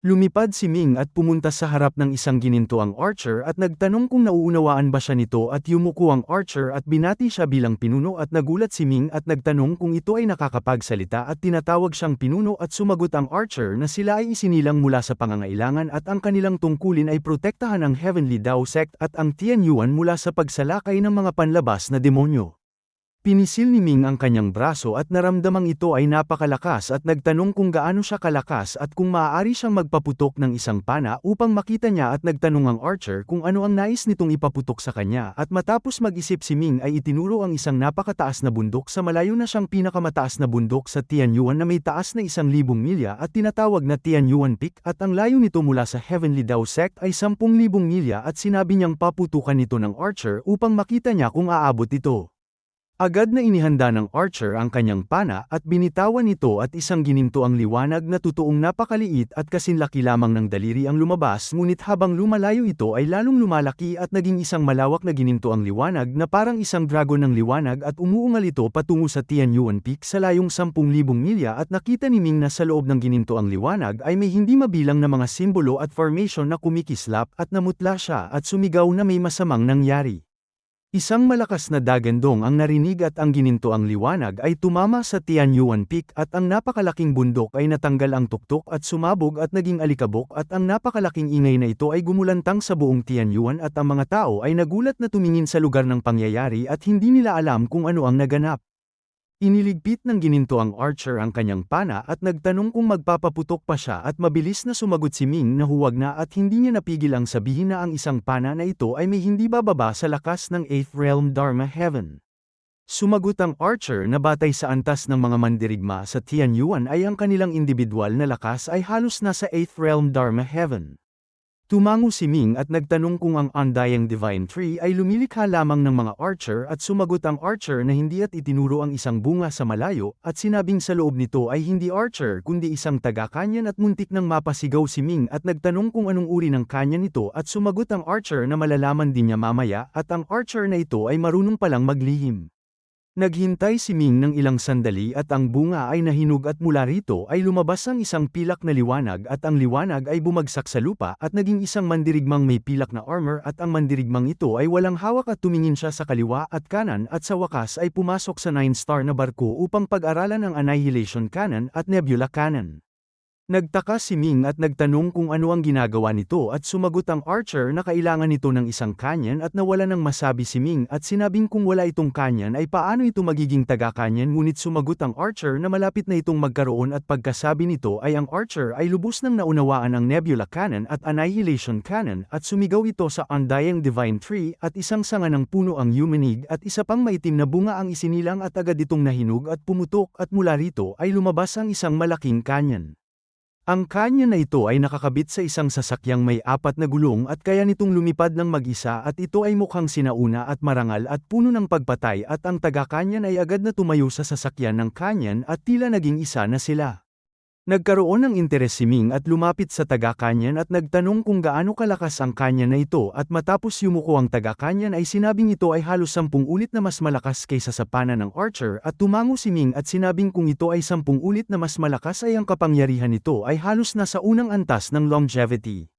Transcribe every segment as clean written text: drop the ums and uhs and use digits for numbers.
Lumipad si Ming at pumunta sa harap ng isang ginintuang archer at nagtanong kung nauunawaan ba siya nito at yumuko ang archer at binati siya bilang pinuno at nagulat si Ming at nagtanong kung ito ay nakakapagsalita at tinatawag siyang pinuno at sumagot ang archer na sila ay isinilang mula sa pangangailangan at ang kanilang tungkulin ay protektahan ang Heavenly Dao Sect at ang Tianyuan mula sa pagsalakay ng mga panlabas na demonyo. Pinisil ni Ming ang kanyang braso at naramdamang ito ay napakalakas at nagtanong kung gaano siya kalakas at kung maaari siyang magpaputok ng isang pana upang makita niya at nagtanong ang archer kung ano ang nais nitong ipaputok sa kanya at matapos mag-isip si Ming ay itinuro ang isang napakataas na bundok sa malayo na siyang pinakamataas na bundok sa Tianyuan na may taas na 1,000 milya at tinatawag na Tianyuan Peak at ang layo nito mula sa Heavenly Dao Sect ay 10,000 milya at sinabi niyang paputukan nito ng archer upang makita niya kung aabot ito. Agad na inihanda ng archer ang kanyang pana at binitawan ito at isang gininto ang liwanag na totoong napakaliit at kasinlaki lamang ng daliri ang lumabas ngunit habang lumalayo ito ay lalong lumalaki at naging isang malawak na gininto ang liwanag na parang isang dragon ng liwanag at umuungal ito patungo sa Tianyuan Peak sa layong 10,000 milya at nakita ni Ming na sa loob ng gininto ang liwanag ay may hindi mabilang na mga simbolo at formation na kumikislap at namutla siya at sumigaw na may masamang nangyari. Isang malakas na dagandong ang narinig at ang gininto ang liwanag ay tumama sa Tianyuan Peak at ang napakalaking bundok ay natanggal ang tuktok at sumabog at naging alikabok at ang napakalaking ingay na ito ay gumulantang sa buong Tianyuan at ang mga tao ay nagulat na tumingin sa lugar ng pangyayari at hindi nila alam kung ano ang naganap. Iniligpit ng gininto ang archer ang kanyang pana at nagtanong kung magpapaputok pa siya at mabilis na sumagot si Ming na huwag na at hindi niya napigil ang sabihin na ang isang pana na ito ay may hindi bababa sa lakas ng 8th Realm Dharma Heaven. Sumagot ang archer na batay sa antas ng mga mandirigma sa Tianyuan ay ang kanilang individual na lakas ay halos nasa 8th Realm Dharma Heaven. Tumango si Ming at nagtanong kung ang Undying Divine Tree ay lumilikha lamang ng mga archer at sumagot ang archer na hindi at itinuro ang isang bunga sa malayo at sinabing sa loob nito ay hindi archer kundi isang taga-kanyan at muntik nang mapasigaw si Ming at nagtanong kung anong uri ng kanyan nito at sumagot ang archer na malalaman din niya mamaya at ang archer na ito ay marunong palang maglihim. Naghintay si Ming ng ilang sandali at ang bunga ay nahinog at mula rito ay lumabas ang isang pilak na liwanag at ang liwanag ay bumagsak sa lupa at naging isang mandirigmang may pilak na armor at ang mandirigmang ito ay walang hawak at tumingin siya sa kaliwa at kanan at sa wakas ay pumasok sa 9-star na barko upang pag-aralan ang Annihilation Cannon at Nebula Cannon. Nagtaka si Ming at nagtanong kung ano ang ginagawa nito at sumagot ang archer na kailangan nito ng isang kanyan at nawala nang masabi si Ming at sinabing kung wala itong kanyan ay paano ito magiging taga-kanyan ngunit sumagot ang archer na malapit na itong magkaroon at pagkasabi nito ay ang archer ay lubos nang naunawaan ang Nebula Cannon at Annihilation Cannon at sumigaw ito sa Undying Divine Tree at isang sanga ng puno ang yumanig at isa pang maitim na bunga ang isinilang at agad itong nahinog at pumutok at mula rito ay lumabas ang isang malaking kanyan. Ang kanya na ito ay nakakabit sa isang sasakyang may 4 na gulong at kaya nitong lumipad ng mag-isa at ito ay mukhang sinauna at marangal at puno ng pagpatay at ang taga-kanyan ay agad na tumayo sa sasakyan ng kanyan at tila naging isa na sila. Nagkaroon ng interes si Ming at lumapit sa taga-kanyan at nagtanong kung gaano kalakas ang kanyan na ito at matapos yumuko ang taga-kanyan ay sinabing ito ay halos 10 ulit na mas malakas kaysa sa pana ng archer at tumango si Ming at sinabing kung ito ay 10 ulit na mas malakas ay ang kapangyarihan nito ay halos nasa unang antas ng longevity.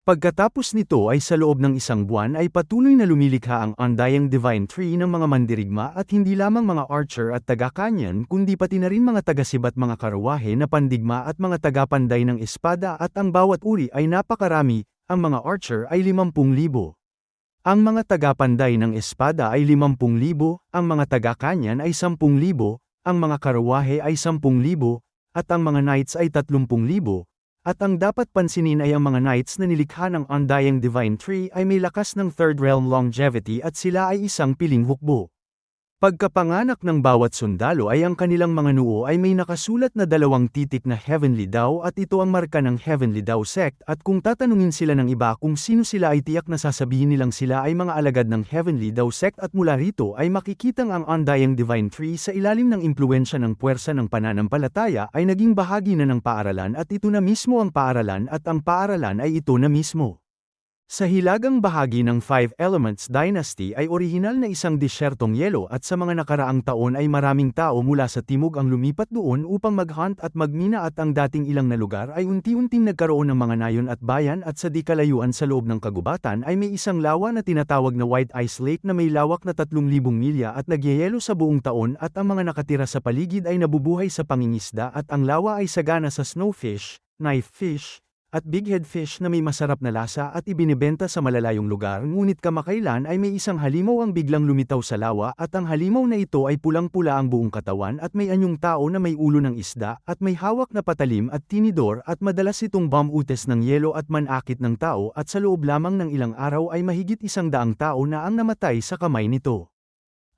Pagkatapos nito ay sa loob ng 1 buwan ay patuloy na lumilikha ang Undying Divine Tree ng mga mandirigma at hindi lamang mga archer at taga-kanyan kundi pati na rin mga taga-sibat mga karawahe na pandigma at mga taga-panday ng espada at ang bawat uri ay napakarami, ang mga archer ay 50,000. Ang mga taga-panday ng espada ay 50,000, ang mga taga-kanyan ay 10,000, ang mga karawahe ay 10,000, at ang mga knights ay 30,000. At ang dapat pansinin ay ang mga knights na nilikha ng Undying Divine Tree ay may lakas ng 3rd Realm Longevity at sila ay isang piling hukbo. Pagkapanganak ng bawat sundalo ay ang kanilang mga noo ay may nakasulat na 2 titik na Heavenly Dao at ito ang marka ng Heavenly Dao Sect at kung tatanungin sila ng iba kung sino sila ay tiyak na sasabihin nilang sila ay mga alagad ng Heavenly Dao Sect at mula rito ay makikitang ang Undying Divine Tree sa ilalim ng impluwensya ng puwersa ng pananampalataya ay naging bahagi na ng paaralan at ito na mismo ang paaralan at ang paaralan ay ito na mismo. Sa hilagang bahagi ng Five Elements Dynasty ay orihinal na isang disyertong yelo at sa mga nakaraang taon ay maraming tao mula sa timog ang lumipat doon upang mag-hunt at magmina at ang dating ilang na lugar ay unti-unting nagkaroon ng mga nayon at bayan at sa di kalayuan sa loob ng kagubatan ay may isang lawa na tinatawag na White Ice Lake na may lawak na 3,000 milya at nagyayelo sa buong taon at ang mga nakatira sa paligid ay nabubuhay sa pangingisda at ang lawa ay sagana sa snowfish, knife fish, at bighead fish na may masarap na lasa at ibinebenta sa malalayong lugar ngunit kamakailan ay may isang halimaw ang biglang lumitaw sa lawa at ang halimaw na ito ay pulang-pula ang buong katawan at may anyong tao na may ulo ng isda at may hawak na patalim at tinidor at madalas itong bumutes ng yelo at manakit ng tao at sa loob lamang ng ilang araw ay mahigit 100 tao na ang namatay sa kamay nito.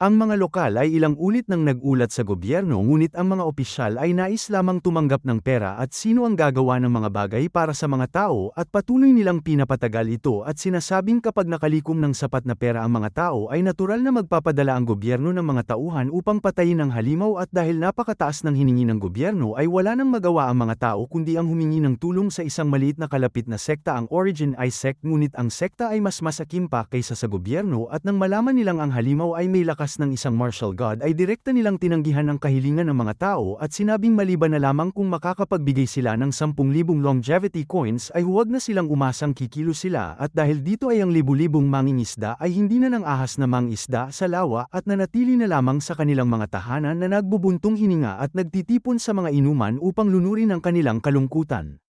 Ang mga lokal ay ilang ulit nang nag-ulat sa gobyerno ngunit ang mga opisyal ay nais lamang tumanggap ng pera at sino ang gagawa ng mga bagay para sa mga tao at patuloy nilang pinapatagal ito at sinasabing kapag nakalikom ng sapat na pera ang mga tao ay natural na magpapadala ang gobyerno ng mga tauhan upang patayin ang halimaw at dahil napakataas ng hiningi ng gobyerno ay wala nang magawa ang mga tao kundi ang humingi ng tulong sa isang maliit na kalapit na sekta ang Origin Ice Sect ngunit ang sekta ay mas masakim pa kaysa sa gobyerno at nang malaman nilang ang halimaw ay may lakas ng isang martial god ay direkta nilang tinanggihan ang kahilingan ng mga tao at sinabing maliban na lamang kung makakapagbigay sila ng 10,000 longevity coins ay huwag na silang umasang kikilo sila at dahil dito ay ang libu-libong mangingisda ay hindi na nang ahas na mangingisda sa lawa at nanatili na lamang sa kanilang mga tahanan na nagbubuntong hininga at nagtitipon sa mga inuman upang lunurin ang kanilang kalungkutan.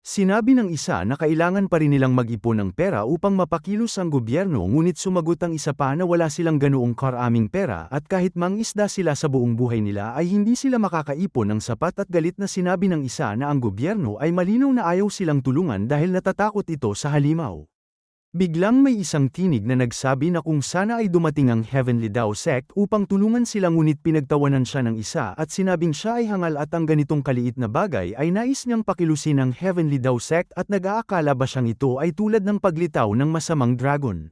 Sinabi ng isa na kailangan pa rin nilang mag-ipon ng pera upang mapakilos ang gobyerno ngunit sumagot ang isa pa na wala silang ganoong karaming pera at kahit mangisda sila sa buong buhay nila ay hindi sila makakaipon ng sapat at galit na sinabi ng isa na ang gobyerno ay malinaw na ayaw silang tulungan dahil natatakot ito sa halimaw. Biglang may isang tinig na nagsabi na kung sana ay dumating ang Heavenly Dao Sect upang tulungan sila ngunit pinagtawanan siya ng isa at sinabing siya ay hangal at ang ganitong kaliit na bagay ay nais niyang pakilusin ng Heavenly Dao Sect at nag-aakala ba siyang ito ay tulad ng paglitaw ng masamang dragon.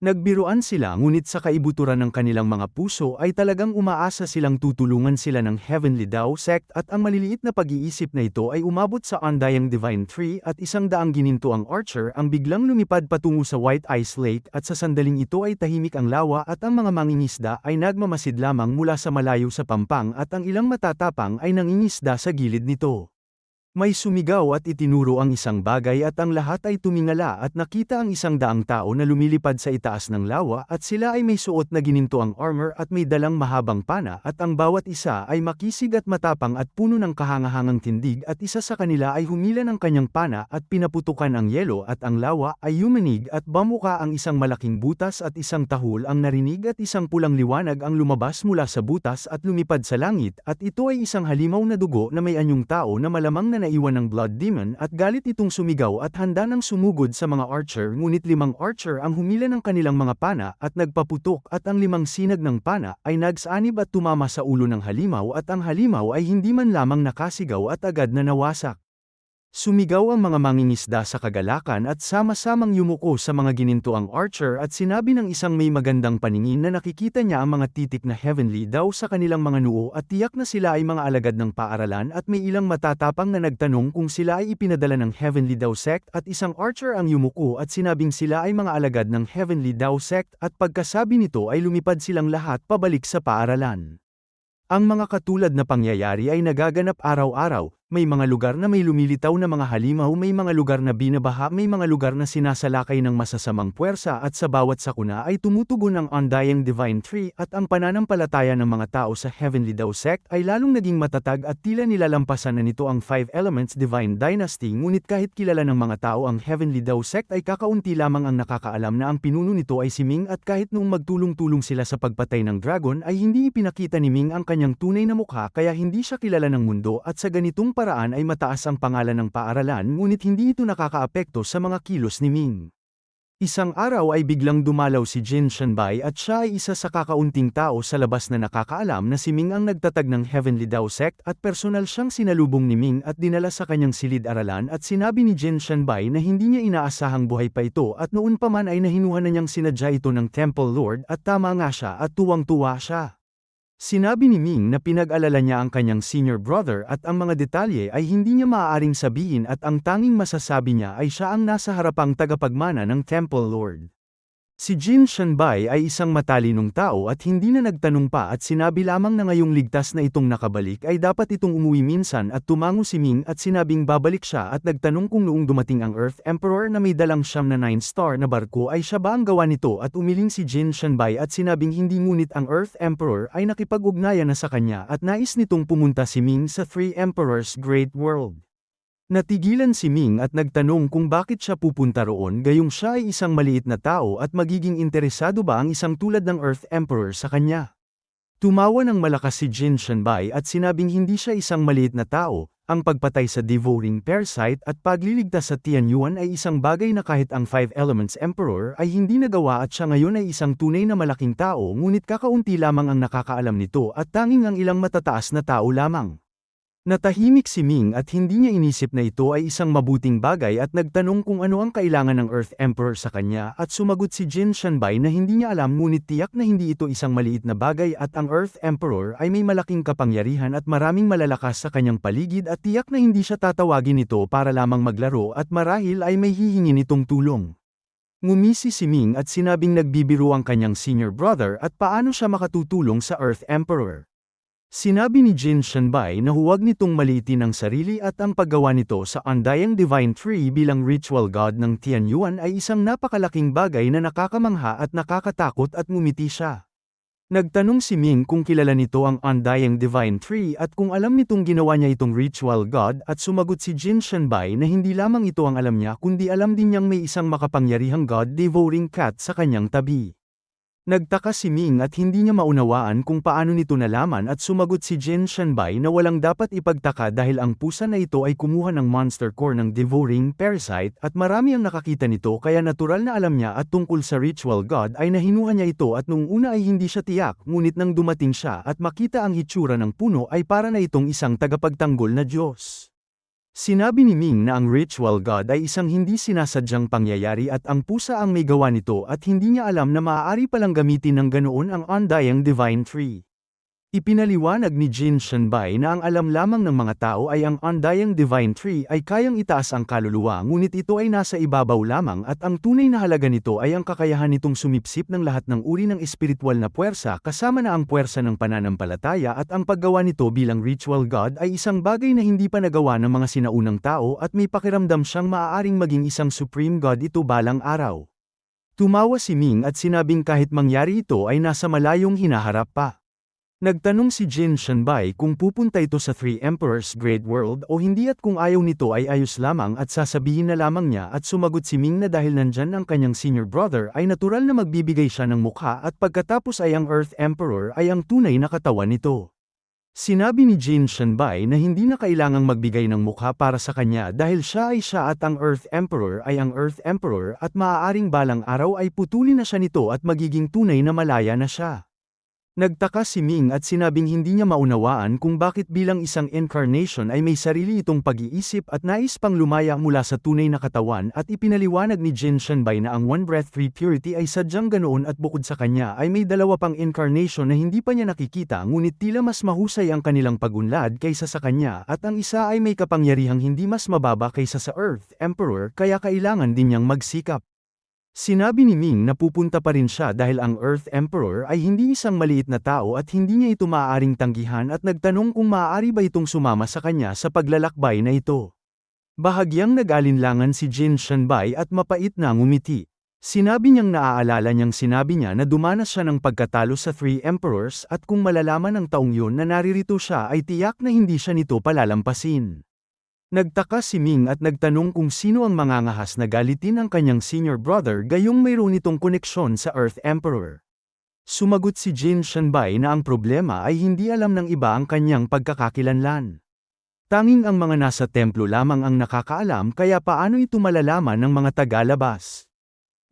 Nagbiruan sila ngunit sa kaibuturan ng kanilang mga puso ay talagang umaasa silang tutulungan sila ng Heavenly Dao Sect at ang maliliit na pag-iisip na ito ay umabot sa Undying Divine Tree at 100 gininto ang archer ang biglang lumipad patungo sa White Ice Lake at sa sandaling ito ay tahimik ang lawa at ang mga mangingisda ay nagmamasid lamang mula sa malayo sa pampang at ang ilang matatapang ay nangingisda sa gilid nito. May sumigaw at itinuro ang isang bagay at ang lahat ay tumingala at nakita ang 100 tao na lumilipad sa itaas ng lawa at sila ay may suot na ginintoang armor at may dalang mahabang pana at ang bawat isa ay makisig at matapang at puno ng kahangahangang tindig at isa sa kanila ay humila ng kanyang pana at pinaputukan ang yelo at ang lawa ay yumanig at bamuka ang isang malaking butas at isang tahol ang narinig at isang pulang liwanag ang lumabas mula sa butas at lumipad sa langit at ito ay isang halimaw na dugo na may anyong tao na malamang na naiwan ng blood demon at galit itong sumigaw at handa ng sumugod sa mga archer ngunit 5 archer ang humila ng kanilang mga pana at nagpaputok at ang 5 sinag ng pana ay nagsanib at tumama sa ulo ng halimaw at ang halimaw ay hindi man lamang nakasigaw at agad na nawasak. Sumigaw ang mga mangingisda sa kagalakan at sama-samang yumuko sa mga ginintoang archer at sinabi ng isang may magandang paningin na nakikita niya ang mga titik na heavenly daw sa kanilang mga noo at tiyak na sila ay mga alagad ng paaralan at may ilang matatapang na nagtanong kung sila ay ipinadala ng Heavenly Dao Sect at isang archer ang yumuko at sinabing sila ay mga alagad ng Heavenly Dao Sect at pagkasabi nito ay lumipad silang lahat pabalik sa paaralan. Ang mga katulad na pangyayari ay nagaganap araw-araw, may mga lugar na may lumilitaw na mga halimaw, may mga lugar na binabaha, may mga lugar na sinasalakay ng masasamang puwersa at sa bawat sakuna ay tumutugon ang Undying Divine Tree at ang pananampalataya ng mga tao sa Heavenly Dao Sect ay lalong naging matatag at tila nilalampasan na nito ang Five Elements Divine Dynasty ngunit kahit kilala ng mga tao ang Heavenly Dao Sect ay kakaunti lamang ang nakakaalam na ang pinuno nito ay si Ming at kahit noong magtulong-tulong sila sa pagpatay ng dragon ay hindi ipinakita ni Ming ang kanyang tunay na mukha kaya hindi siya kilala ng mundo at sa ganitong paraan ay mataas ang pangalan ng paaralan ngunit hindi ito nakakaapekto sa mga kilos ni Ming. Isang araw ay biglang dumalaw si Jin Shanbai at siya ay isa sa kakaunting tao sa labas na nakakaalam na si Ming ang nagtatag ng Heavenly Dao Sect at personal siyang sinalubong ni Ming at dinala sa kanyang silid-aralan at sinabi ni Jin Shanbai na hindi niya inaasahang buhay pa ito at noon pa man ay nahinuhan na niyang sinadya ito ng Temple Lord at tama nga siya at tuwang-tuwa siya. Sinabi ni Ming na pinag-alala niya ang kanyang senior brother at ang mga detalye ay hindi niya maaaring sabihin at ang tanging masasabi niya ay siya ang nasa harapang tagapagmana ng Temple Lord. Si Jin Shanbai ay isang matalinong tao at hindi na nagtanong pa at sinabi lamang na ngayong ligtas na itong nakabalik ay dapat itong umuwi minsan at tumango si Ming at sinabing babalik siya at nagtanong kung noong dumating ang Earth Emperor na may dalang 9-star na barko ay siya ba ang gawa nito at umiling si Jin Shanbai at sinabing hindi ngunit ang Earth Emperor ay nakipag-ugnayan na sa kanya at nais nitong pumunta si Ming sa Three Emperors Great World. Natigilan si Ming at nagtanong kung bakit siya pupunta roon gayong siya ay isang maliit na tao at magiging interesado ba ang isang tulad ng Earth Emperor sa kanya. Tumawa ng malakas si Jin Shanbai at sinabing hindi siya isang maliit na tao, ang pagpatay sa devouring parasite at pagliligtas sa Tianyuan ay isang bagay na kahit ang Five Elements Emperor ay hindi nagawa at siya ngayon ay isang tunay na malaking tao ngunit kakaunti lamang ang nakakaalam nito at tanging ang ilang matataas na tao lamang. Natahimik si Ming at hindi niya inisip na ito ay isang mabuting bagay at nagtanong kung ano ang kailangan ng Earth Emperor sa kanya at sumagot si Jin Shanbai na hindi niya alam ngunit tiyak na hindi ito isang maliit na bagay at ang Earth Emperor ay may malaking kapangyarihan at maraming malalakas sa kanyang paligid at tiyak na hindi siya tatawagin ito para lamang maglaro at marahil ay may hihingi nitong tulong. Ngumisi si Ming at sinabing nagbibiro ang kanyang senior brother at paano siya makatutulong sa Earth Emperor. Sinabi ni Jin Shanbai na huwag nitong maliitin ang sarili at ang paggawa nito sa Undying Divine Tree bilang ritual god ng Tianyuan ay isang napakalaking bagay na nakakamangha at nakakatakot at ngumiti siya. Nagtanong si Ming kung kilala nito ang Undying Divine Tree at kung alam nitong ginawa niya itong ritual god at sumagot si Jin Shanbai na hindi lamang ito ang alam niya kundi alam din niyang may isang makapangyarihang god devouring cat sa kanyang tabi. Nagtaka si Ming at hindi niya maunawaan kung paano nito nalaman at sumagot si Jin Shanbai na walang dapat ipagtaka dahil ang pusa na ito ay kumuha ng monster core ng devouring parasite at marami ang nakakita nito kaya natural na alam niya at tungkol sa ritual god ay nahinuha niya ito at nung una ay hindi siya tiyak ngunit nang dumating siya at makita ang hitsura ng puno ay para na itong isang tagapagtanggol na Diyos. Sinabi ni Ming na ang ritual god ay isang hindi sinasadyang pangyayari at ang pusa ang may gawa nito at hindi niya alam na maaari palang gamitin ng ganoon ang Undying Divine Tree. Ipinaliwanag ni Jin Shanbai na ang alam lamang ng mga tao ay ang Undying Divine Tree ay kayang itaas ang kaluluwa ngunit ito ay nasa ibabaw lamang at ang tunay na halaga nito ay ang kakayahan nitong sumipsip ng lahat ng uri ng espiritual na puwersa kasama na ang puwersa ng pananampalataya at ang paggawa nito bilang ritual god ay isang bagay na hindi pa nagawa ng mga sinaunang tao at may pakiramdam siyang maaaring maging isang supreme god ito balang araw. Tumawa si Ming at sinabing kahit mangyari ito ay nasa malayong hinaharap pa. Nagtanong si Jin Shanbai kung pupunta ito sa Three Emperors Great World o hindi at kung ayaw nito ay ayos lamang at sasabihin na lamang niya at sumagot si Ming na dahil nandyan ang kanyang senior brother ay natural na magbibigay siya ng mukha at pagkatapos ay ang Earth Emperor ay ang tunay na katawan nito. Sinabi ni Jin Shanbai na hindi na kailangang magbigay ng mukha para sa kanya dahil siya ay siya at ang Earth Emperor ay ang Earth Emperor at maaaring balang araw ay putulin na siya nito at magiging tunay na malaya na siya. Nagtaka si Ming at sinabing hindi niya maunawaan kung bakit bilang isang incarnation ay may sarili itong pag-iisip at nais pang lumaya mula sa tunay na katawan at ipinaliwanag ni Jin Shanbai na ang One Breath Three Purity ay sadyang ganoon at bukod sa kanya ay may dalawa pang incarnation na hindi pa niya nakikita ngunit tila mas mahusay ang kanilang pagunlad kaysa sa kanya at ang isa ay may kapangyarihang hindi mas mababa kaysa sa Earth Emperor kaya kailangan din niyang magsikap. Sinabi ni Ming na pupunta pa rin siya dahil ang Earth Emperor ay hindi isang maliit na tao at hindi niya ito maaaring tanggihan at nagtanong kung maaari ba itong sumama sa kanya sa paglalakbay na ito. Bahagyang nag-alinlangan si Jin Shanbai at mapait na ngumiti. Sinabi niyang naaalala niyang sinabi niya na dumanas siya ng pagkatalo sa Three Emperors at kung malalaman ng taong yun na naririto siya ay tiyak na hindi siya nito palalampasin. Nagtaka si Ming at nagtanong kung sino ang mangangahas na galitin ang kanyang senior brother gayong mayroon itong koneksyon sa Earth Emperor. Sumagot si Jin Shanbai na ang problema ay hindi alam ng iba ang kanyang pagkakakilanlan. Tanging ang mga nasa templo lamang ang nakakaalam kaya paano ito malalaman ng mga tagalabas.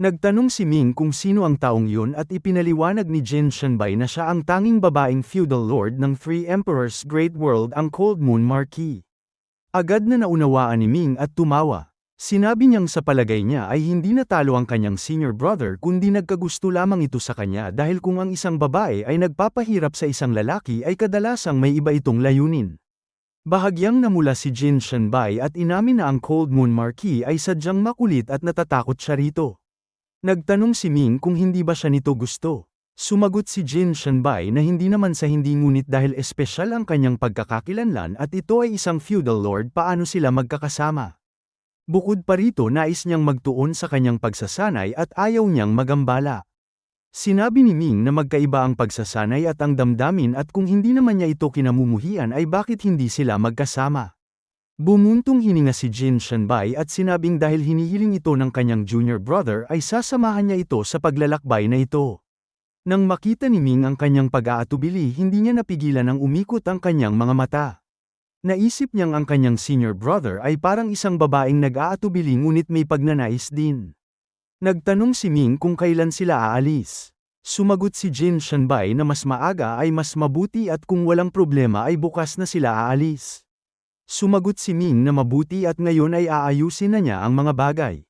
Nagtanong si Ming kung sino ang taong yun at ipinaliwanag ni Jin Shanbai na siya ang tanging babaeng feudal lord ng Three Emperors Great World ang Cold Moon Marquis. Agad na naunawaan ni Ming at tumawa. Sinabi niyang sa palagay niya ay hindi natalo ang kanyang senior brother kundi nagkagusto lamang ito sa kanya dahil kung ang isang babae ay nagpapahirap sa isang lalaki ay kadalasang may iba itong layunin. Bahagyang namula si Jin Shanbai at inamin na ang Cold Moon Marquis ay sadyang makulit at natatakot siya rito. Nagtanong si Ming kung hindi ba siya nito gusto. Sumagot si Jin Shanbai na hindi naman sa hindi ngunit dahil espesyal ang kanyang pagkakakilanlan at ito ay isang feudal lord paano sila magkakasama. Bukod pa rito nais niyang magtuon sa kanyang pagsasanay at ayaw niyang magambala. Sinabi ni Ming na magkaiba ang pagsasanay at ang damdamin at kung hindi naman niya ito kinamumuhian ay bakit hindi sila magkasama. Bumuntong hininga si Jin Shanbai at sinabing dahil hinihiling ito ng kanyang junior brother ay sasamahan niya ito sa paglalakbay na ito. Nang makita ni Ming ang kanyang pag-aatubili hindi niya napigilan ang umikot ang kanyang mga mata. Naisip niyang ang kanyang senior brother ay parang isang babaeng nag-aatubili ngunit may pagnanais din. Nagtanong si Ming kung kailan sila aalis. Sumagot si Jin Shanbai na mas maaga ay mas mabuti at kung walang problema ay bukas na sila aalis. Sumagot si Ming na mabuti at ngayon ay aayusin na niya ang mga bagay.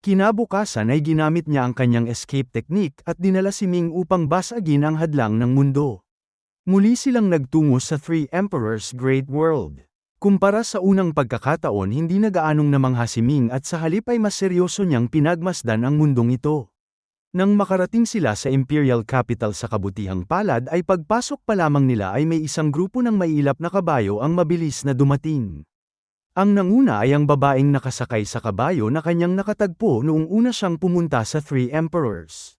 Kinabukasan ay ginamit niya ang kanyang escape technique at dinala si Ming upang basagin ang hadlang ng mundo. Muli silang nagtungo sa Three Emperors Great World. Kumpara sa unang pagkakataon hindi nagaanong namangha si Ming at sa halip ay mas seryoso niyang pinagmasdan ang mundong ito. Nang makarating sila sa Imperial Capital sa kabutihang palad ay pagpasok pa lamang nila ay may isang grupo ng maiilap na kabayo ang mabilis na dumating. Ang nanguna ay ang babaeng nakasakay sa kabayo na kanyang nakatagpo noong una siyang pumunta sa Three Emperors.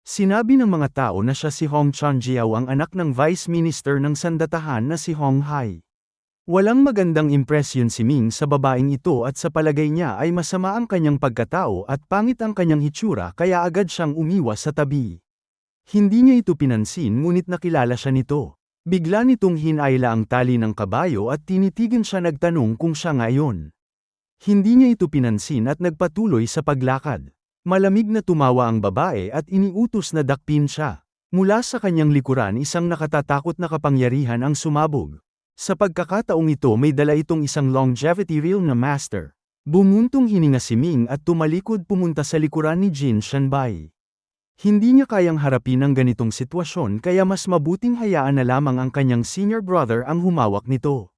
Sinabi ng mga tao na siya si Hong Chanjiao ang anak ng Vice Minister ng Sandatahan na si Hong Hai. Walang magandang impresyon si Ming sa babaeng ito at sa palagay niya ay masama ang kanyang pagkatao at pangit ang kanyang hitsura kaya agad siyang umiwas sa tabi. Hindi niya ito pinansin ngunit nakilala siya nito. Bigla nitong hinayla ang tali ng kabayo at tinitigan siya nagtanong kung siya ngayon. Hindi niya ito pinansin at nagpatuloy sa paglakad. Malamig na tumawa ang babae at iniutos na dakpin siya. Mula sa kanyang likuran isang nakatatakot na kapangyarihan ang sumabog. Sa pagkakataong ito may dala itong isang longevity reel na master. Bumuntong hininga si Ming at tumalikod pumunta sa likuran ni Jin Shanbai. Hindi niya kayang harapin ang ganitong sitwasyon kaya mas mabuting hayaan na lamang ang kanyang senior brother ang humawak nito.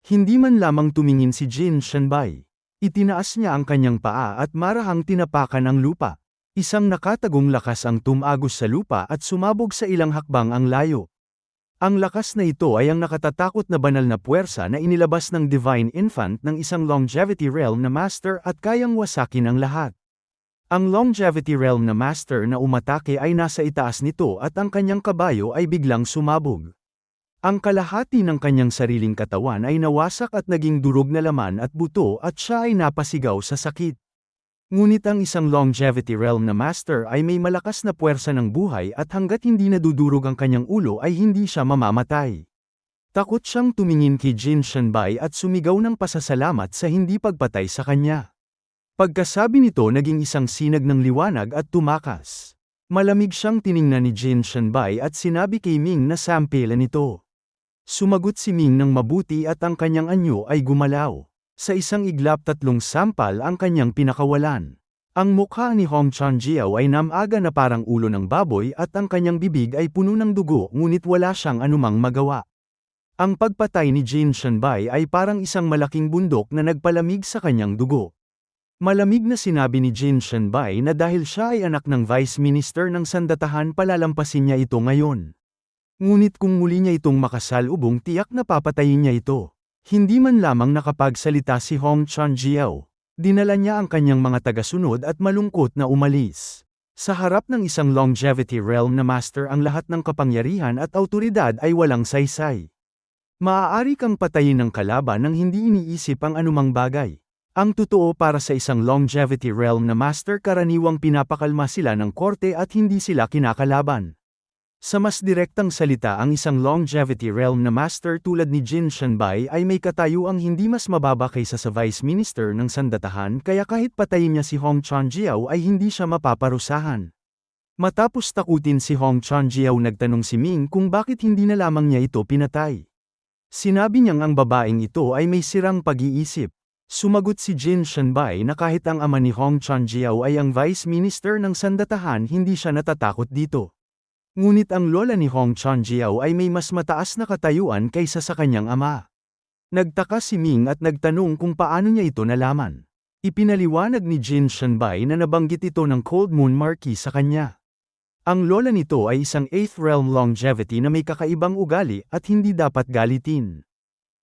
Hindi man lamang tumingin si Jin Shanbai. Itinaas niya ang kanyang paa at marahang tinapakan ang lupa. Isang nakatagong lakas ang tumagos sa lupa at sumabog sa ilang hakbang ang layo. Ang lakas na ito ay ang nakatatakot na banal na puwersa na inilabas ng Divine Infant ng isang Longevity Realm na Master at kayang wasakin ang lahat. Ang Longevity Realm na Master na umatake ay nasa itaas nito at ang kanyang kabayo ay biglang sumabog. Ang kalahati ng kanyang sariling katawan ay nawasak at naging durog na laman at buto at siya ay napasigaw sa sakit. Ngunit ang isang Longevity Realm na Master ay may malakas na puwersa ng buhay at hanggat hindi nadudurog ang kanyang ulo ay hindi siya mamamatay. Takot siyang tumingin kay Jin Shanbai at sumigaw ng pasasalamat sa hindi pagpatay sa kanya. Pagkasabi nito naging isang sinag ng liwanag at tumakas. Malamig siyang tiningnan ni Jin Shanbai at sinabi kay Ming na sampelan ito. Sumagot si Ming ng mabuti at ang kanyang anyo ay gumalaw. Sa isang iglap 3 sampal ang kanyang pinakawalan. Ang mukha ni Hong Chanjiao ay namaga na parang ulo ng baboy at ang kanyang bibig ay puno ng dugo ngunit wala siyang anumang magawa. Ang pagpatay ni Jin Shanbai ay parang isang malaking bundok na nagpalamig sa kanyang dugo. Malamig na sinabi ni Jin Shanbai na dahil siya ay anak ng Vice Minister ng Sandatahan palalampasin niya ito ngayon. Ngunit kung muli niya itong makasalubong tiyak na papatayin niya ito. Hindi man lamang nakapagsalita si Hong Chanjiao. Dinala niya ang kanyang mga tagasunod at malungkot na umalis. Sa harap ng isang Longevity Realm na Master ang lahat ng kapangyarihan at awtoridad ay walang saysay. Maaari kang patayin ng kalaban nang hindi iniisip ang anumang bagay. Ang totoo para sa isang Longevity Realm na Master karaniwang pinapakalma sila ng korte at hindi sila kinakalaban. Sa mas direktang salita ang isang Longevity Realm na Master tulad ni Jin Shanbai ay may katayuang hindi mas mababa kaysa sa Vice Minister ng Sandatahan kaya kahit patayin niya si Hong Chanjiao ay hindi siya mapaparusahan. Matapos takutin si Hong Chanjiao nagtanong si Ming kung bakit hindi na lamang niya ito pinatay. Sinabi niyang ang babaeng ito ay may sirang pag-iisip. Sumagot si Jin Shanbai na kahit ang ama ni Hong Chanjiao ay ang Vice Minister ng Sandatahan hindi siya natatakot dito. Ngunit ang lola ni Hong Chanjiao ay may mas mataas na katayuan kaysa sa kanyang ama. Nagtaka si Ming at nagtanong kung paano niya ito nalaman. Ipinaliwanag ni Jin Shanbai na nabanggit ito ng Cold Moon Marquis sa kanya. Ang lola nito ay isang 8th Realm Longevity na may kakaibang ugali at hindi dapat galitin.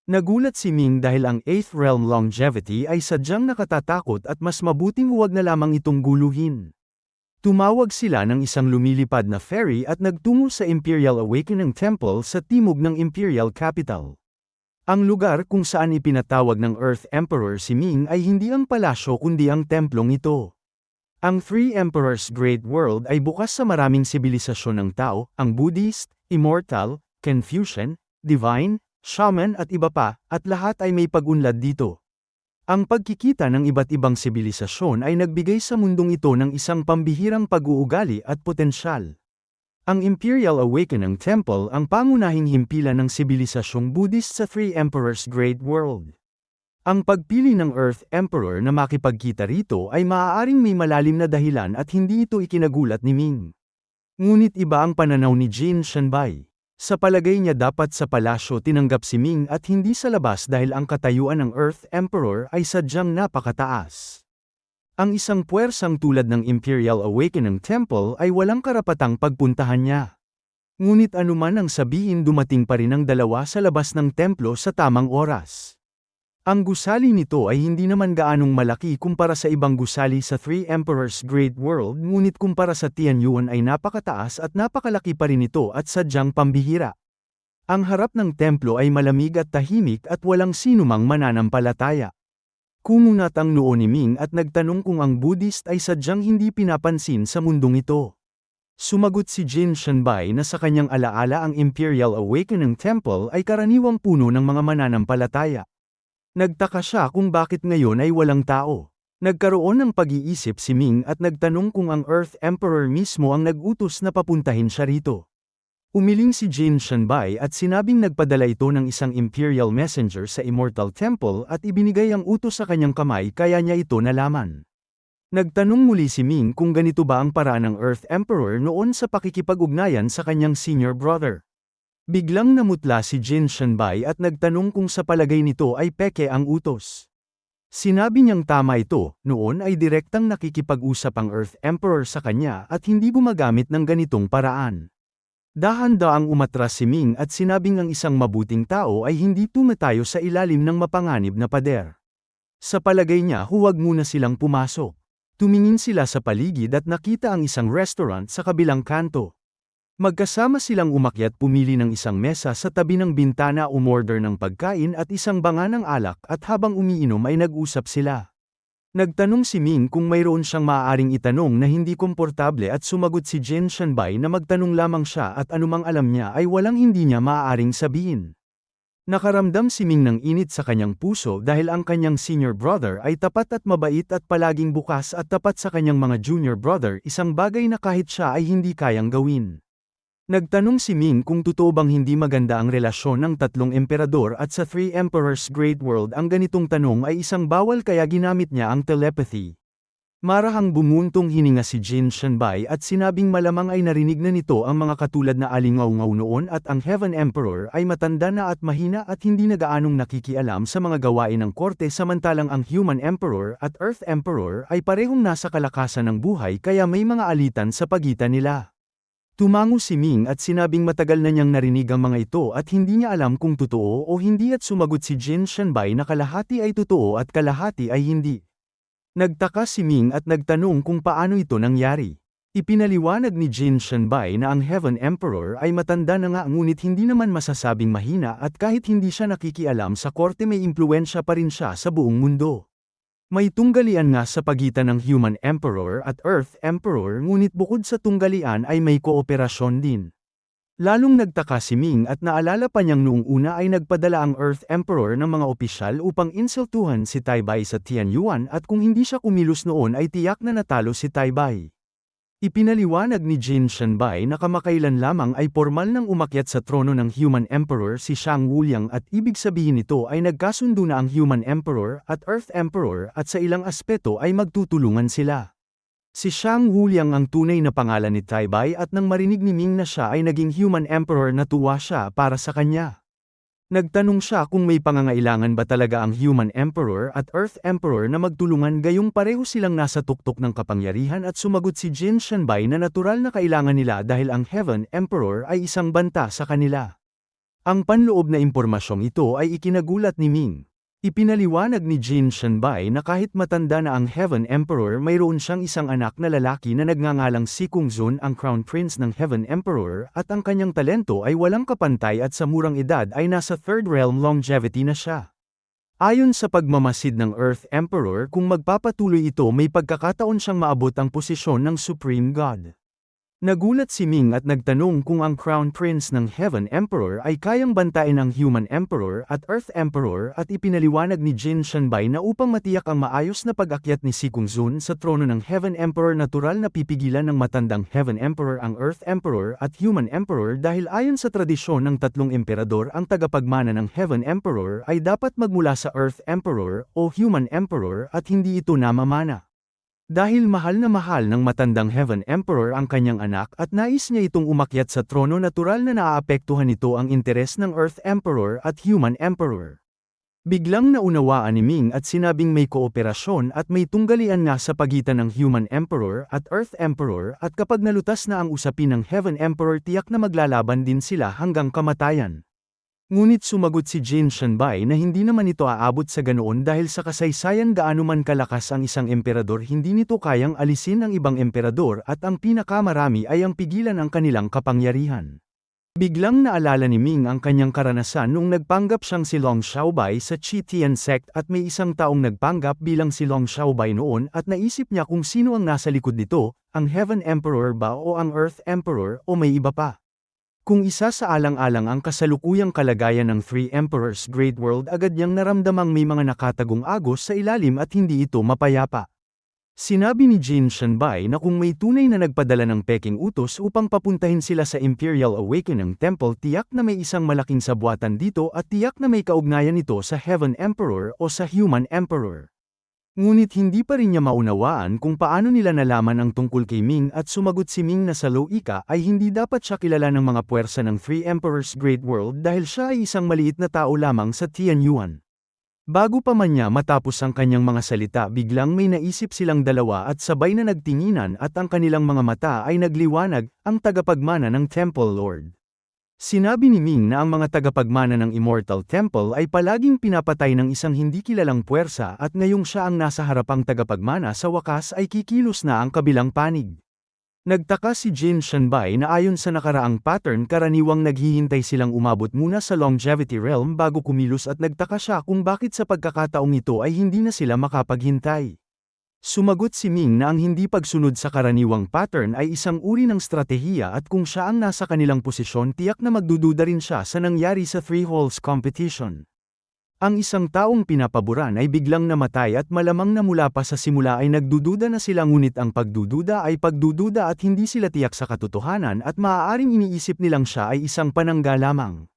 Nagulat si Ming dahil ang 8th Realm Longevity ay sadyang nakatatakot at mas mabuting huwag na lamang itong guluhin. Tumawag sila ng isang lumilipad na ferry at nagtungo sa Imperial Awakening Temple sa timog ng Imperial Capital. Ang lugar kung saan ipinatawag ng Earth Emperor si Ming ay hindi ang palasyo kundi ang templong ito. Ang Three Emperors Great World ay bukas sa maraming sibilisasyon ng tao, ang Buddhist, Immortal, Confucian, Divine, Shaman at iba pa, at lahat ay may pag-unlad dito. Ang pagkikita ng iba't ibang sibilisasyon ay nagbigay sa mundong ito ng isang pambihirang pag-uugali at potensyal. Ang Imperial Awakening Temple ang pangunahing himpilan ng sibilisasyong Buddhist sa Three Emperors Great World. Ang pagpili ng Earth Emperor na makipagkita rito ay maaaring may malalim na dahilan at hindi ito ikinagulat ni Ming. Ngunit iba ang pananaw ni Jin Shanbai. Sa palagay niya dapat sa palasyo tinanggap si Ming at hindi sa labas dahil ang katayuan ng Earth Emperor ay sadyang napakataas. Ang isang puwersang tulad ng Imperial Awakening Temple ay walang karapatang pagpuntahan niya. Ngunit anuman ang sabihin dumating pa rin ang dalawa sa labas ng templo sa tamang oras. Ang gusali nito ay hindi naman gaanong malaki kumpara sa ibang gusali sa Three Emperors Great World ngunit kumpara sa Tianyuan ay napakataas at napakalaki pa rin ito at sadyang pambihira. Ang harap ng templo ay malamig at tahimik at walang sinumang mananampalataya. Kumunat ang noo ni Ming at nagtanong kung ang Buddhist ay sadyang hindi pinapansin sa mundong ito. Sumagot si Jin Shanbai na sa kanyang alaala ang Imperial Awakening Temple ay karaniwang puno ng mga mananampalataya. Nagtaka siya kung bakit ngayon ay walang tao. Nagkaroon ng pag-iisip si Ming at nagtanong kung ang Earth Emperor mismo ang nag-utos na papuntahin siya rito. Umiling si Jin Shanbai at sinabing nagpadala ito ng isang Imperial Messenger sa Immortal Temple at ibinigay ang utos sa kanyang kamay kaya niya ito nalaman. Nagtanong muli si Ming kung ganito ba ang paraan ng Earth Emperor noon sa pakikipag-ugnayan sa kanyang senior brother. Biglang namutla si Jin Shanbai at nagtanong kung sa palagay nito ay peke ang utos. Sinabi niyang tama ito, noon ay direktang nakikipag-usap ang Earth Emperor sa kanya at hindi gumagamit ng ganitong paraan. Dahan-daang umatras si Ming at sinabing ang isang mabuting tao ay hindi tumatayo sa ilalim ng mapanganib na pader. Sa palagay niya huwag muna silang pumasok. Tumingin sila sa paligid at nakita ang isang restaurant sa kabilang kanto. Magkasama silang umakyat pumili ng isang mesa sa tabi ng bintana umorder ng pagkain at isang banga ng alak at habang umiinom ay nag-usap sila. Nagtanong si Ming kung mayroon siyang maaaring itanong na hindi komportable at sumagot si Jin Shanbai na magtanong lamang siya at anumang alam niya ay walang hindi niya maaaring sabihin. Nakaramdam si Ming ng init sa kanyang puso dahil ang kanyang senior brother ay tapat at mabait at palaging bukas at tapat sa kanyang mga junior brother, isang bagay na kahit siya ay hindi kayang gawin. Nagtanong si Ming kung totoo bang hindi maganda ang relasyon ng tatlong emperador at sa Three Emperors Great World. Ang ganitong tanong ay isang bawal kaya ginamit niya ang telepathy. Marahang bumuntong hininga si Jin Shanbai at sinabing malamang ay narinig na nito ang mga katulad na alingaw-ngaw noon at ang Heaven Emperor ay matanda na at mahina at hindi na gaanong nakikialam sa mga gawain ng korte samantalang ang Human Emperor at Earth Emperor ay parehong nasa kalakasan ng buhay kaya may mga alitan sa pagitan nila. Tumango si Ming at sinabing matagal na niyang narinig ang mga ito at hindi niya alam kung totoo o hindi at sumagot si Jin Shanbai na kalahati ay totoo at kalahati ay hindi. Nagtaka si Ming at nagtanong kung paano ito nangyari. Ipinaliwanag ni Jin Shanbai na ang Heaven Emperor ay matanda na nga ngunit hindi naman masasabing mahina at kahit hindi siya nakikialam sa korte may impluwensya pa rin siya sa buong mundo. May tunggalian nga sa pagitan ng Human Emperor at Earth Emperor ngunit bukod sa tunggalian ay may kooperasyon din. Lalong nagtaka si Ming at naalala pa niyang noong una ay nagpadala ang Earth Emperor ng mga opisyal upang insultuhan si Taibai sa Tianyuan at kung hindi siya kumilos noon ay tiyak na natalo si Taibai. Ipinaliwanag ni Jin Shanbai na kamakailan lamang ay pormal nang umakyat sa trono ng Human Emperor si Shang Wuliang at ibig sabihin nito ay nagkasundo na ang Human Emperor at Earth Emperor at sa ilang aspeto ay magtutulungan sila. Si Shang Wuliang ang tunay na pangalan ni Tai Bai at nang marinig ni Ming na siya ay naging Human Emperor natuwa siya para sa kanya. Nagtanong siya kung may pangangailangan ba talaga ang Human Emperor at Earth Emperor na magtulungan gayong pareho silang nasa tuktok ng kapangyarihan at sumagot si Jin Shanbai na natural na kailangan nila dahil ang Heaven Emperor ay isang banta sa kanila. Ang panloob na impormasyong ito ay ikinagulat ni Ming. Ipinaliwanag ni Jin Shanbai na kahit matanda na ang Heaven Emperor mayroon siyang isang anak na lalaki na nagngangalang si Kung Zun ang Crown Prince ng Heaven Emperor at ang kanyang talento ay walang kapantay at sa murang edad ay nasa Third Realm longevity na siya. Ayon sa pagmamasid ng Earth Emperor kung magpapatuloy ito may pagkakataon siyang maabot ang posisyon ng Supreme God. Nagulat si Ming at nagtanong kung ang Crown Prince ng Heaven Emperor ay kayang bantayan ng Human Emperor at Earth Emperor at ipinaliwanag ni Jin Shanbai na upang matiyak ang maayos na pag-akyat ni Si Kung Zun sa trono ng Heaven Emperor natural na pipigilan ng matandang Heaven Emperor ang Earth Emperor at Human Emperor dahil ayon sa tradisyon ng tatlong emperador ang tagapagmana ng Heaven Emperor ay dapat magmula sa Earth Emperor o Human Emperor at hindi ito namamana. Dahil mahal ng matandang Heaven Emperor ang kanyang anak at nais niya itong umakyat sa trono natural na naaapektuhan nito ang interes ng Earth Emperor at Human Emperor. Biglang naunawaan ni Ming at sinabing may kooperasyon at may tunggalian nga sa pagitan ng Human Emperor at Earth Emperor at kapag nalutas na ang usapin ng Heaven Emperor tiyak na maglalaban din sila hanggang kamatayan. Ngunit sumagot si Jin Shanbai na hindi naman ito aabot sa ganoon dahil sa kasaysayan gaano man kalakas ang isang emperador hindi nito kayang alisin ang ibang emperador at ang pinakamarami ay ang pigilan ang kanilang kapangyarihan. Biglang naalala ni Ming ang kanyang karanasan noong nagpanggap siyang si Long Xiaobai sa Chi Tian sect at may isang taong nagpanggap bilang si Long Xiaobai noon at naisip niya kung sino ang nasa likod nito, ang Heaven Emperor ba o ang Earth Emperor o may iba pa. Kung isa sa alang-alang ang kasalukuyang kalagayan ng Three Emperors Great World agad niyang naramdamang may mga nakatagong agos sa ilalim at hindi ito mapayapa. Sinabi ni Jin Shanbai na kung may tunay na nagpadala ng Peking utos upang papuntahin sila sa Imperial Awakening Temple tiyak na may isang malaking sabwatan dito at tiyak na may kaugnayan ito sa Heaven Emperor o sa Human Emperor. Ngunit hindi pa rin niya maunawaan kung paano nila nalaman ang tungkol kay Ming at sumagot si Ming na sa Loika ay hindi dapat siya kilala ng mga puwersa ng Three Emperors Great World dahil siya ay isang maliit na tao lamang sa Tianyuan. Bago pa man niya matapos ang kanyang mga salita biglang may naisip silang dalawa at sabay na nagtinginan at ang kanilang mga mata ay nagliwanag, ang tagapagmana ng Temple Lord. Sinabi ni Ming na ang mga tagapagmana ng Immortal Temple ay palaging pinapatay ng isang hindi kilalang puwersa at ngayong siya ang nasa harapang tagapagmana sa wakas ay kikilos na ang kabilang panig. Nagtaka si Jin Shanbai na ayon sa nakaraang pattern karaniwang naghihintay silang umabot muna sa Longevity Realm bago kumilos at nagtaka siya kung bakit sa pagkakataong ito ay hindi na sila makapaghintay. Sumagot si Ming na ang hindi pagsunod sa karaniwang pattern ay isang uri ng stratehiya at kung siya ang nasa kanilang posisyon tiyak na magdududa rin siya sa nangyari sa Three Halls Competition. Ang isang taong pinapaboran ay biglang namatay at malamang na mula pa sa simula ay nagdududa na sila ngunit ang pagdududa ay pagdududa at hindi sila tiyak sa katotohanan at maaaring iniisip nilang siya ay isang panangga lamang.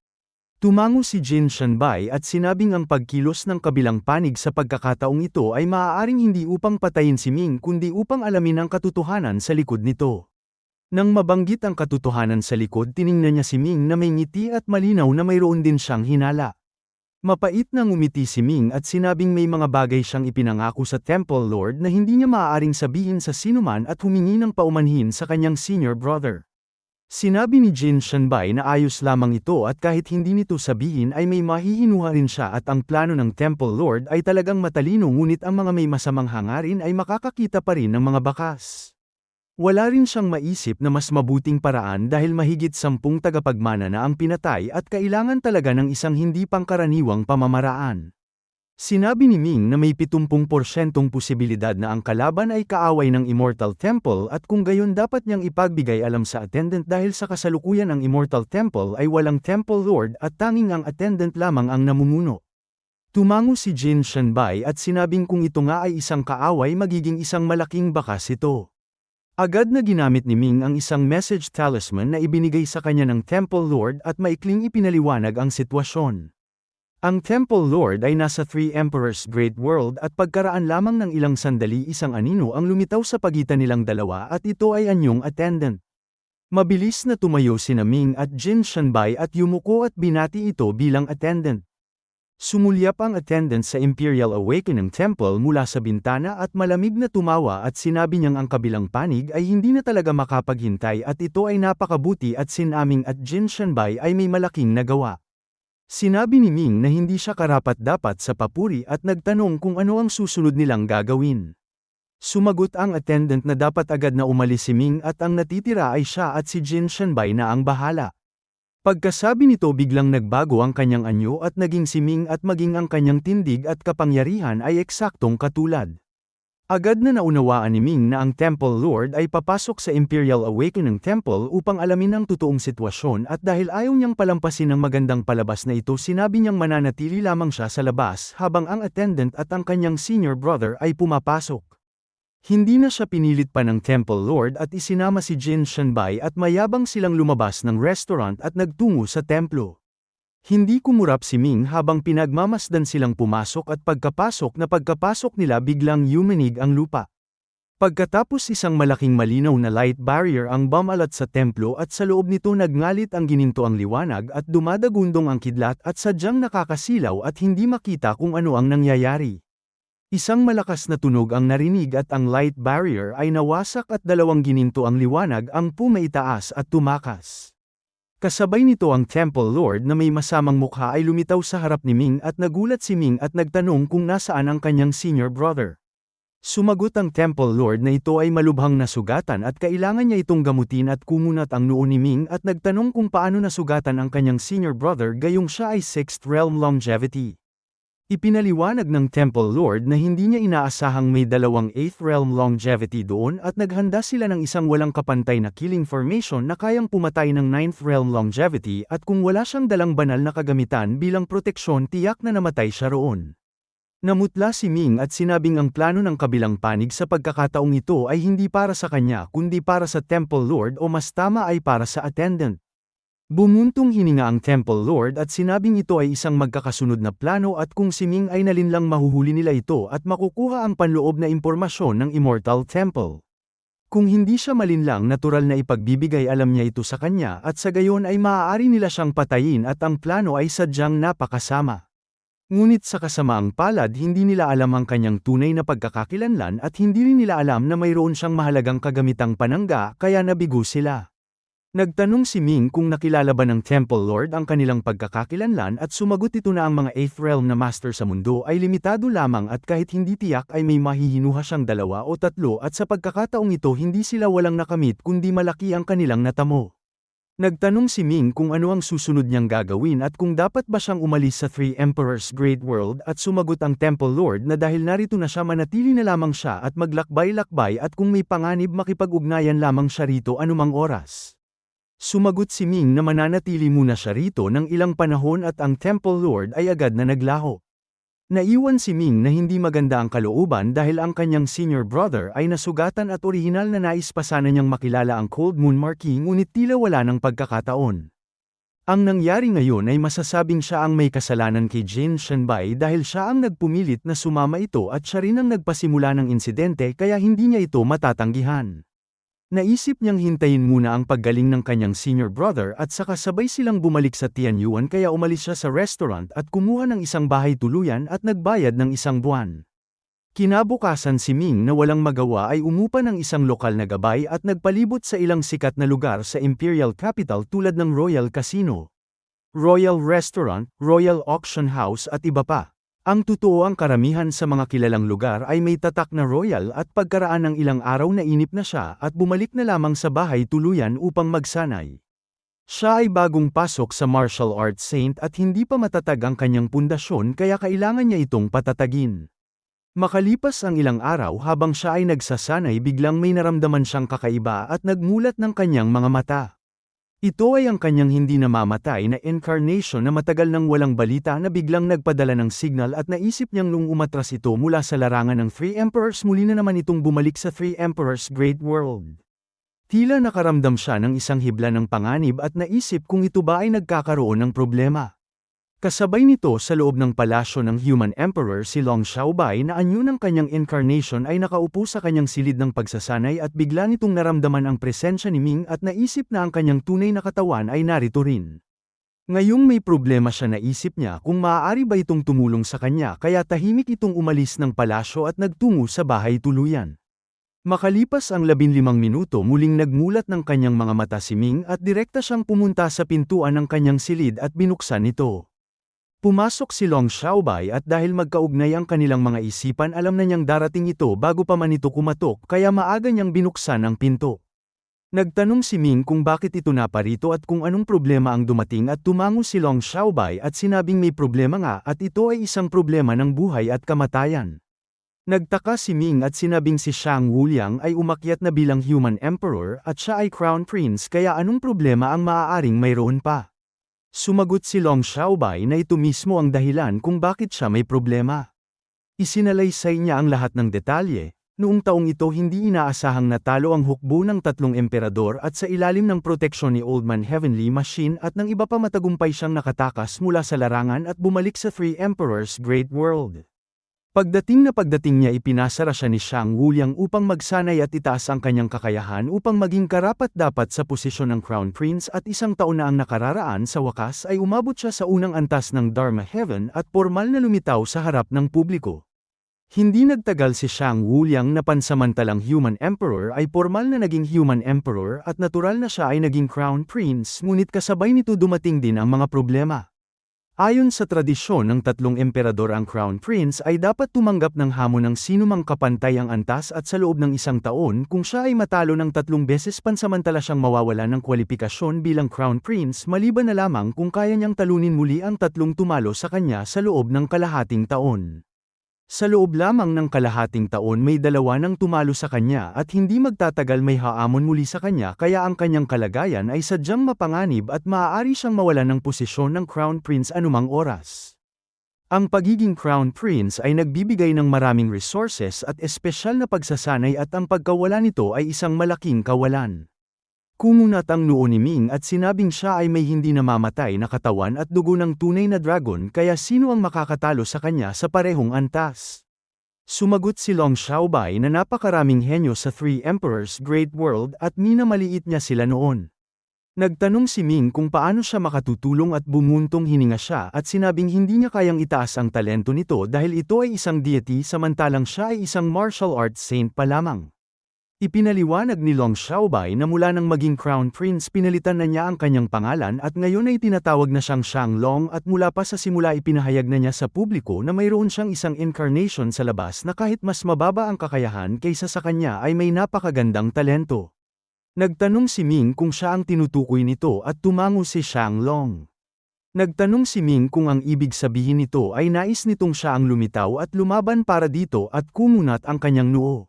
Tumango si Jin Shanbai at sinabing ang pagkilos ng kabilang panig sa pagkakataong ito ay maaaring hindi upang patayin si Ming kundi upang alamin ang katotohanan sa likod nito. Nang mabanggit ang katotohanan sa likod tiningnan niya si Ming na may ngiti at malinaw na mayroon din siyang hinala. Mapait na ngumiti si Ming at sinabing may mga bagay siyang ipinangako sa Temple Lord na hindi niya maaaring sabihin sa sinuman at humingi ng paumanhin sa kanyang senior brother. Sinabi ni Jin Shanbai na ayos lamang ito at kahit hindi nito sabihin ay may mahihinuha rin siya at ang plano ng Temple Lord ay talagang matalino ngunit ang mga may masamang hangarin ay makakakita pa rin ng mga bakas. Wala rin siyang maisip na mas mabuting paraan dahil mahigit 10 tagapagmana na ang pinatay at kailangan talaga ng isang hindi pangkaraniwang pamamaraan. Sinabi ni Ming na may 70% posibilidad na ang kalaban ay kaaway ng Immortal Temple at kung gayon dapat niyang ipagbigay alam sa attendant dahil sa kasalukuyan ang Immortal Temple ay walang Temple Lord at tanging ang attendant lamang ang namumuno. Tumango si Jin Shanbai at sinabing kung ito nga ay isang kaaway magiging isang malaking bakas ito. Agad na ginamit ni Ming ang isang message talisman na ibinigay sa kanya ng Temple Lord at maikling ipinaliwanag ang sitwasyon. Ang Temple Lord ay nasa Three Emperors Great World at pagkaraan lamang ng ilang sandali isang anino ang lumitaw sa pagitan nilang dalawa at ito ay anyong attendant. Mabilis na tumayo sina Ming at Jin Shanbai at yumuko at binati ito bilang attendant. Sumulyap ang attendant sa Imperial Awakening Temple mula sa bintana at malamig na tumawa at sinabi niyang ang kabilang panig ay hindi na talaga makapaghintay at ito ay napakabuti at sinaming at Jin Shanbai ay may malaking nagawa. Sinabi ni Ming na hindi siya karapat-dapat sa papuri at nagtanong kung ano ang susunod nilang gagawin. Sumagot ang attendant na dapat agad na umalis si Ming at ang natitira ay siya at si Jin Shanbai na ang bahala. Pagkasabi nito biglang nagbago ang kanyang anyo at naging si Ming at maging ang kanyang tindig at kapangyarihan ay eksaktong katulad. Agad na naunawaan ni Ming na ang Temple Lord ay papasok sa Imperial Awakening Temple upang alamin ang totoong sitwasyon at dahil ayaw niyang palampasin ang magandang palabas na ito sinabi niyang mananatili lamang siya sa labas habang ang attendant at ang kanyang senior brother ay pumapasok. Hindi na siya pinilit pa ng Temple Lord at isinama si Jin Shanbai at mayabang silang lumabas ng restaurant at nagtungo sa templo. Hindi kumurap si Ming habang pinagmamasdan silang pumasok at pagkapasok nila biglang yumanig ang lupa. Pagkatapos isang malaking malinaw na light barrier ang bumalat sa templo at sa loob nito nagngalit ang gininto ang liwanag at dumadagundong ang kidlat at sadyang nakakasilaw at hindi makita kung ano ang nangyayari. Isang malakas na tunog ang narinig at ang light barrier ay nawasak at dalawang gininto ang liwanag ang pumaitaas at tumakas. Kasabay nito ang Temple Lord na may masamang mukha ay lumitaw sa harap ni Ming at nagulat si Ming at nagtanong kung nasaan ang kanyang senior brother. Sumagot ang Temple Lord na ito ay malubhang nasugatan at kailangan niya itong gamutin at kumunat ang noo ni Ming at nagtanong kung paano nasugatan ang kanyang senior brother gayong siya ay 6th realm longevity. Ipinaliwanag ng Temple Lord na hindi niya inaasahang may dalawang 8th realm longevity doon at naghanda sila ng isang walang kapantay na killing formation na kayang pumatay ng 9th realm longevity at kung wala siyang dalang banal na kagamitan bilang proteksyon tiyak na namatay siya roon. Namutla si Ming at sinabing ang plano ng kabilang panig sa pagkakataong ito ay hindi para sa kanya kundi para sa Temple Lord o mas tama ay para sa attendant. Bumuntong hininga ang Temple Lord at sinabing ito ay isang magkakasunod na plano at kung si Ming ay nalinlang mahuhuli nila ito at makukuha ang panloob na impormasyon ng Immortal Temple. Kung hindi siya malinlang natural na ipagbibigay alam niya ito sa kanya at sa gayon ay maaari nila siyang patayin at ang plano ay sadyang napakasama. Ngunit sa kasamaang palad hindi nila alam ang kanyang tunay na pagkakakilanlan at hindi rin nila alam na mayroon siyang mahalagang kagamitang panangga kaya nabigo sila. Nagtanong si Ming kung nakilala ba ng Temple Lord ang kanilang pagkakakilanlan at sumagot ito na ang mga 8th realm na master sa mundo ay limitado lamang at kahit hindi tiyak ay may mahihinuha siyang 2 o 3 at sa pagkakataong ito hindi sila walang nakamit kundi malaki ang kanilang natamo. Nagtanong si Ming kung ano ang susunod niyang gagawin at kung dapat ba siyang umalis sa Three Emperors Great World at sumagot ang Temple Lord na dahil narito na siya manatili na lamang siya at maglakbay-lakbay at kung may panganib makipag-ugnayan lamang siya rito anumang oras. Sumagot si Ming na mananatili muna siya rito ng ilang panahon at ang Temple Lord ay agad na naglaho. Naiwan si Ming na hindi maganda ang kalooban dahil ang kanyang senior brother ay nasugatan at orihinal na nais pa sana niyang makilala ang Cold Moon Marquis ngunit tila wala ng pagkakataon. Ang nangyari ngayon ay masasabing siya ang may kasalanan kay Jin Shanbai dahil siya ang nagpumilit na sumama ito at siya rin ang nagpasimula ng insidente kaya hindi niya ito matatanggihan. Naisip niyang hintayin muna ang paggaling ng kanyang senior brother at saka sabay silang bumalik sa Tianyuan kaya umalis siya sa restaurant at kumuha ng isang bahay tuluyan at nagbayad ng 1 buwan. Kinabukasan si Ming na walang magawa ay umupa ng isang lokal na gabay at nagpalibot sa ilang sikat na lugar sa Imperial Capital tulad ng Royal Casino, Royal Restaurant, Royal Auction House at iba pa. Ang totoo ang karamihan sa mga kilalang lugar ay may tatak na royal at pagkaraan ng ilang araw nainip na siya at bumalik na lamang sa bahay tuluyan upang magsanay. Siya ay bagong pasok sa martial arts saint at hindi pa matatag ang kanyang pundasyon kaya kailangan niya itong patatagin. Makalipas ang ilang araw habang siya ay nagsasanay biglang may naramdaman siyang kakaiba at nagmulat ng kanyang mga mata. Ito ay ang kanyang hindi namamatay na incarnation na matagal nang walang balita na biglang nagpadala ng signal at naisip niyang nung umatras ito mula sa larangan ng Three Emperors muli na naman itong bumalik sa Three Emperors Great World. Tila nakaramdam siya ng isang hibla ng panganib at naisip kung ito ba ay nagkakaroon ng problema. Kasabay nito sa loob ng palasyo ng Human Emperor si Long Xiaobai na anyo ng kanyang incarnation ay nakaupo sa kanyang silid ng pagsasanay at bigla nitong naramdaman ang presensya ni Ming at naisip na ang kanyang tunay na katawan ay narito rin. Ngayong may problema siya, naisip niya kung maaari ba itong tumulong sa kanya, kaya tahimik itong umalis ng palasyo at nagtungo sa bahay tuluyan. Makalipas ang 15 minuto, muling nagmulat ng kanyang mga mata si Ming at direkta siyang pumunta sa pintuan ng kanyang silid at binuksan ito. Pumasok si Long Xiaobai at dahil magkaugnay ang kanilang mga isipan, alam na niyang darating ito bago pa man ito kumatok, kaya maaga niyang binuksan ang pinto. Nagtanong si Ming kung bakit ito naparito at kung anong problema ang dumating at tumango si Long Xiaobai at sinabing may problema nga at ito ay isang problema ng buhay at kamatayan. Nagtaka si Ming at sinabing si Shang Wuliang ay umakyat na bilang Human Emperor at siya ay Crown Prince, kaya anong problema ang maaaring mayroon pa? Sumagot si Long Xiaobai na ito mismo ang dahilan kung bakit siya may problema. Isinalaysay niya ang lahat ng detalye. Noong taong ito hindi inaasahang natalo ang hukbo ng 3 emperador at sa ilalim ng proteksyon ni Old Man Heavenly Machine at ng iba pa, matagumpay siyang nakatakas mula sa larangan at bumalik sa 3 Emperors Great World. Pagdating niya, ipinasara siya ni Shang Wuliang upang magsanay at itaas ang kanyang kakayahan upang maging karapat-dapat sa posisyon ng Crown Prince, at 1 taon na ang nakararaan, sa wakas ay umabot siya sa unang antas ng Dharma Heaven at pormal na lumitaw sa harap ng publiko. Hindi nagtagal si Shang Wuliang na pansamantalang Human Emperor ay pormal na naging Human Emperor at natural na siya ay naging Crown Prince, ngunit kasabay nito dumating din ang mga problema. Ayon sa tradisyon ng 3 emperador, ang Crown Prince ay dapat tumanggap ng hamon ng sinumang kapantay ang antas at sa loob ng 1 taon kung siya ay matalo ng 3 beses, pansamantala siyang mawawala ng kwalifikasyon bilang Crown Prince, maliban na lamang kung kaya niyang talunin muli ang 3 tumalo sa kanya sa loob ng kalahating taon. Sa loob lamang ng kalahating taon may 2 nang tumalo sa kanya at hindi magtatagal may haamon muli sa kanya, kaya ang kanyang kalagayan ay sadyang mapanganib at maaari siyang mawalan ng posisyon ng Crown Prince anumang oras. Ang pagiging Crown Prince ay nagbibigay ng maraming resources at espesyal na pagsasanay at ang pagkawala nito ay isang malaking kawalan. Kumunat ang noo ni Ming at sinabing siya ay may hindi namamatay na katawan at dugo ng tunay na dragon, kaya sino ang makakatalo sa kanya sa parehong antas? Sumagot si Long Xiaobai na napakaraming henyo sa 3 Emperors Great World at minamaliit niya sila noon. Nagtanong si Ming kung paano siya makatutulong at bumuntong hininga siya at sinabing hindi niya kayang itaas ang talento nito dahil ito ay isang deity samantalang siya ay isang martial arts saint pa lamang. Ipinaliwanag ni Long Xiaobai na mula nang maging Crown Prince pinalitan na niya ang kanyang pangalan at ngayon ay tinatawag na siyang Shang Long, at mula pa sa simula ipinahayag na niya sa publiko na mayroon siyang isang incarnation sa labas na kahit mas mababa ang kakayahan kaysa sa kanya ay may napakagandang talento. Nagtanong si Ming kung siya ang tinutukoy nito at tumango si Shang Long. Nagtanong si Ming kung ang ibig sabihin nito ay nais nitong siya ang lumitaw at lumaban para dito at kumunat ang kanyang noo.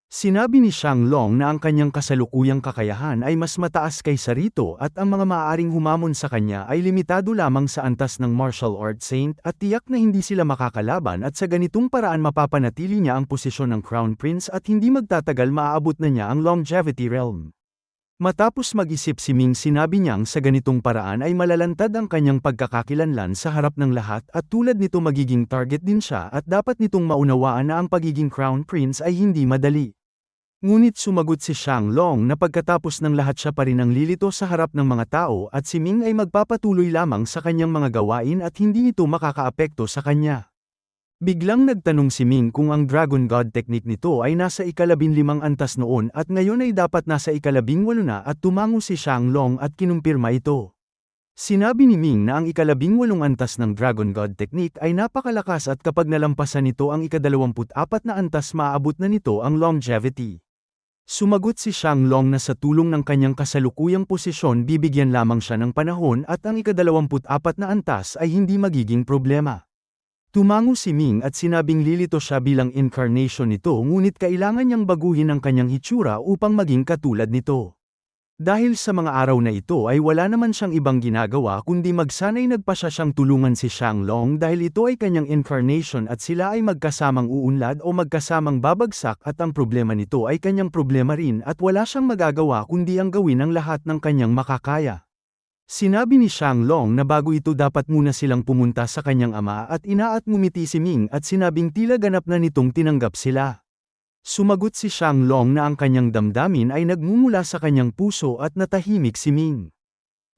Sinabi ni Shang Long na ang kanyang kasalukuyang kakayahan ay mas mataas kaysa rito at ang mga maaaring humamon sa kanya ay limitado lamang sa antas ng martial arts saint at tiyak na hindi sila makakalaban, at sa ganitong paraan mapapanatili niya ang posisyon ng Crown Prince at hindi magtatagal maaabot na niya ang longevity realm. Matapos mag-isip si Ming, sinabi niyang sa ganitong paraan ay malalantad ang kanyang pagkakakilanlan sa harap ng lahat at tulad nito magiging target din siya at dapat nitong maunawaan na ang pagiging Crown Prince ay hindi madali. Ngunit sumagot si Shang Long na pagkatapos ng lahat siya pa rin ang lilito sa harap ng mga tao at si Ming ay magpapatuloy lamang sa kanyang mga gawain at hindi ito makakaapekto sa kanya. Biglang nagtanong si Ming kung ang Dragon God technique nito ay nasa 15 antas noon at ngayon ay dapat nasa 18 na, at tumango si Shang Long at kinumpirma ito. Sinabi ni Ming na ang 18 antas ng Dragon God technique ay napakalakas at kapag nalampasan nito ang 24 na antas maaabot na nito ang longevity. Sumagot si Shang Long na sa tulong ng kanyang kasalukuyang posisyon bibigyan lamang siya ng panahon at ang 24 na antas ay hindi magiging problema. Tumango si Ming at sinabing lilito siya bilang incarnation nito, ngunit kailangan niyang baguhin ang kanyang hitsura upang maging katulad nito. Dahil sa mga araw na ito ay wala naman siyang ibang ginagawa kundi magsana'y nagpasya siyang tulungan si Shanglong dahil ito ay kanyang incarnation at sila ay magkasamang uunlad o magkasamang babagsak at ang problema nito ay kanyang problema rin at wala siyang magagawa kundi ang gawin ang lahat ng kanyang makakaya. Sinabi ni Shanglong na bago ito dapat muna silang pumunta sa kanyang ama at ina at ngumiti si Ming at sinabing tila ganap na nitong tinanggap sila. Sumagot si Shanglong na ang kanyang damdamin ay nagmumula sa kanyang puso at natahimik si Ming.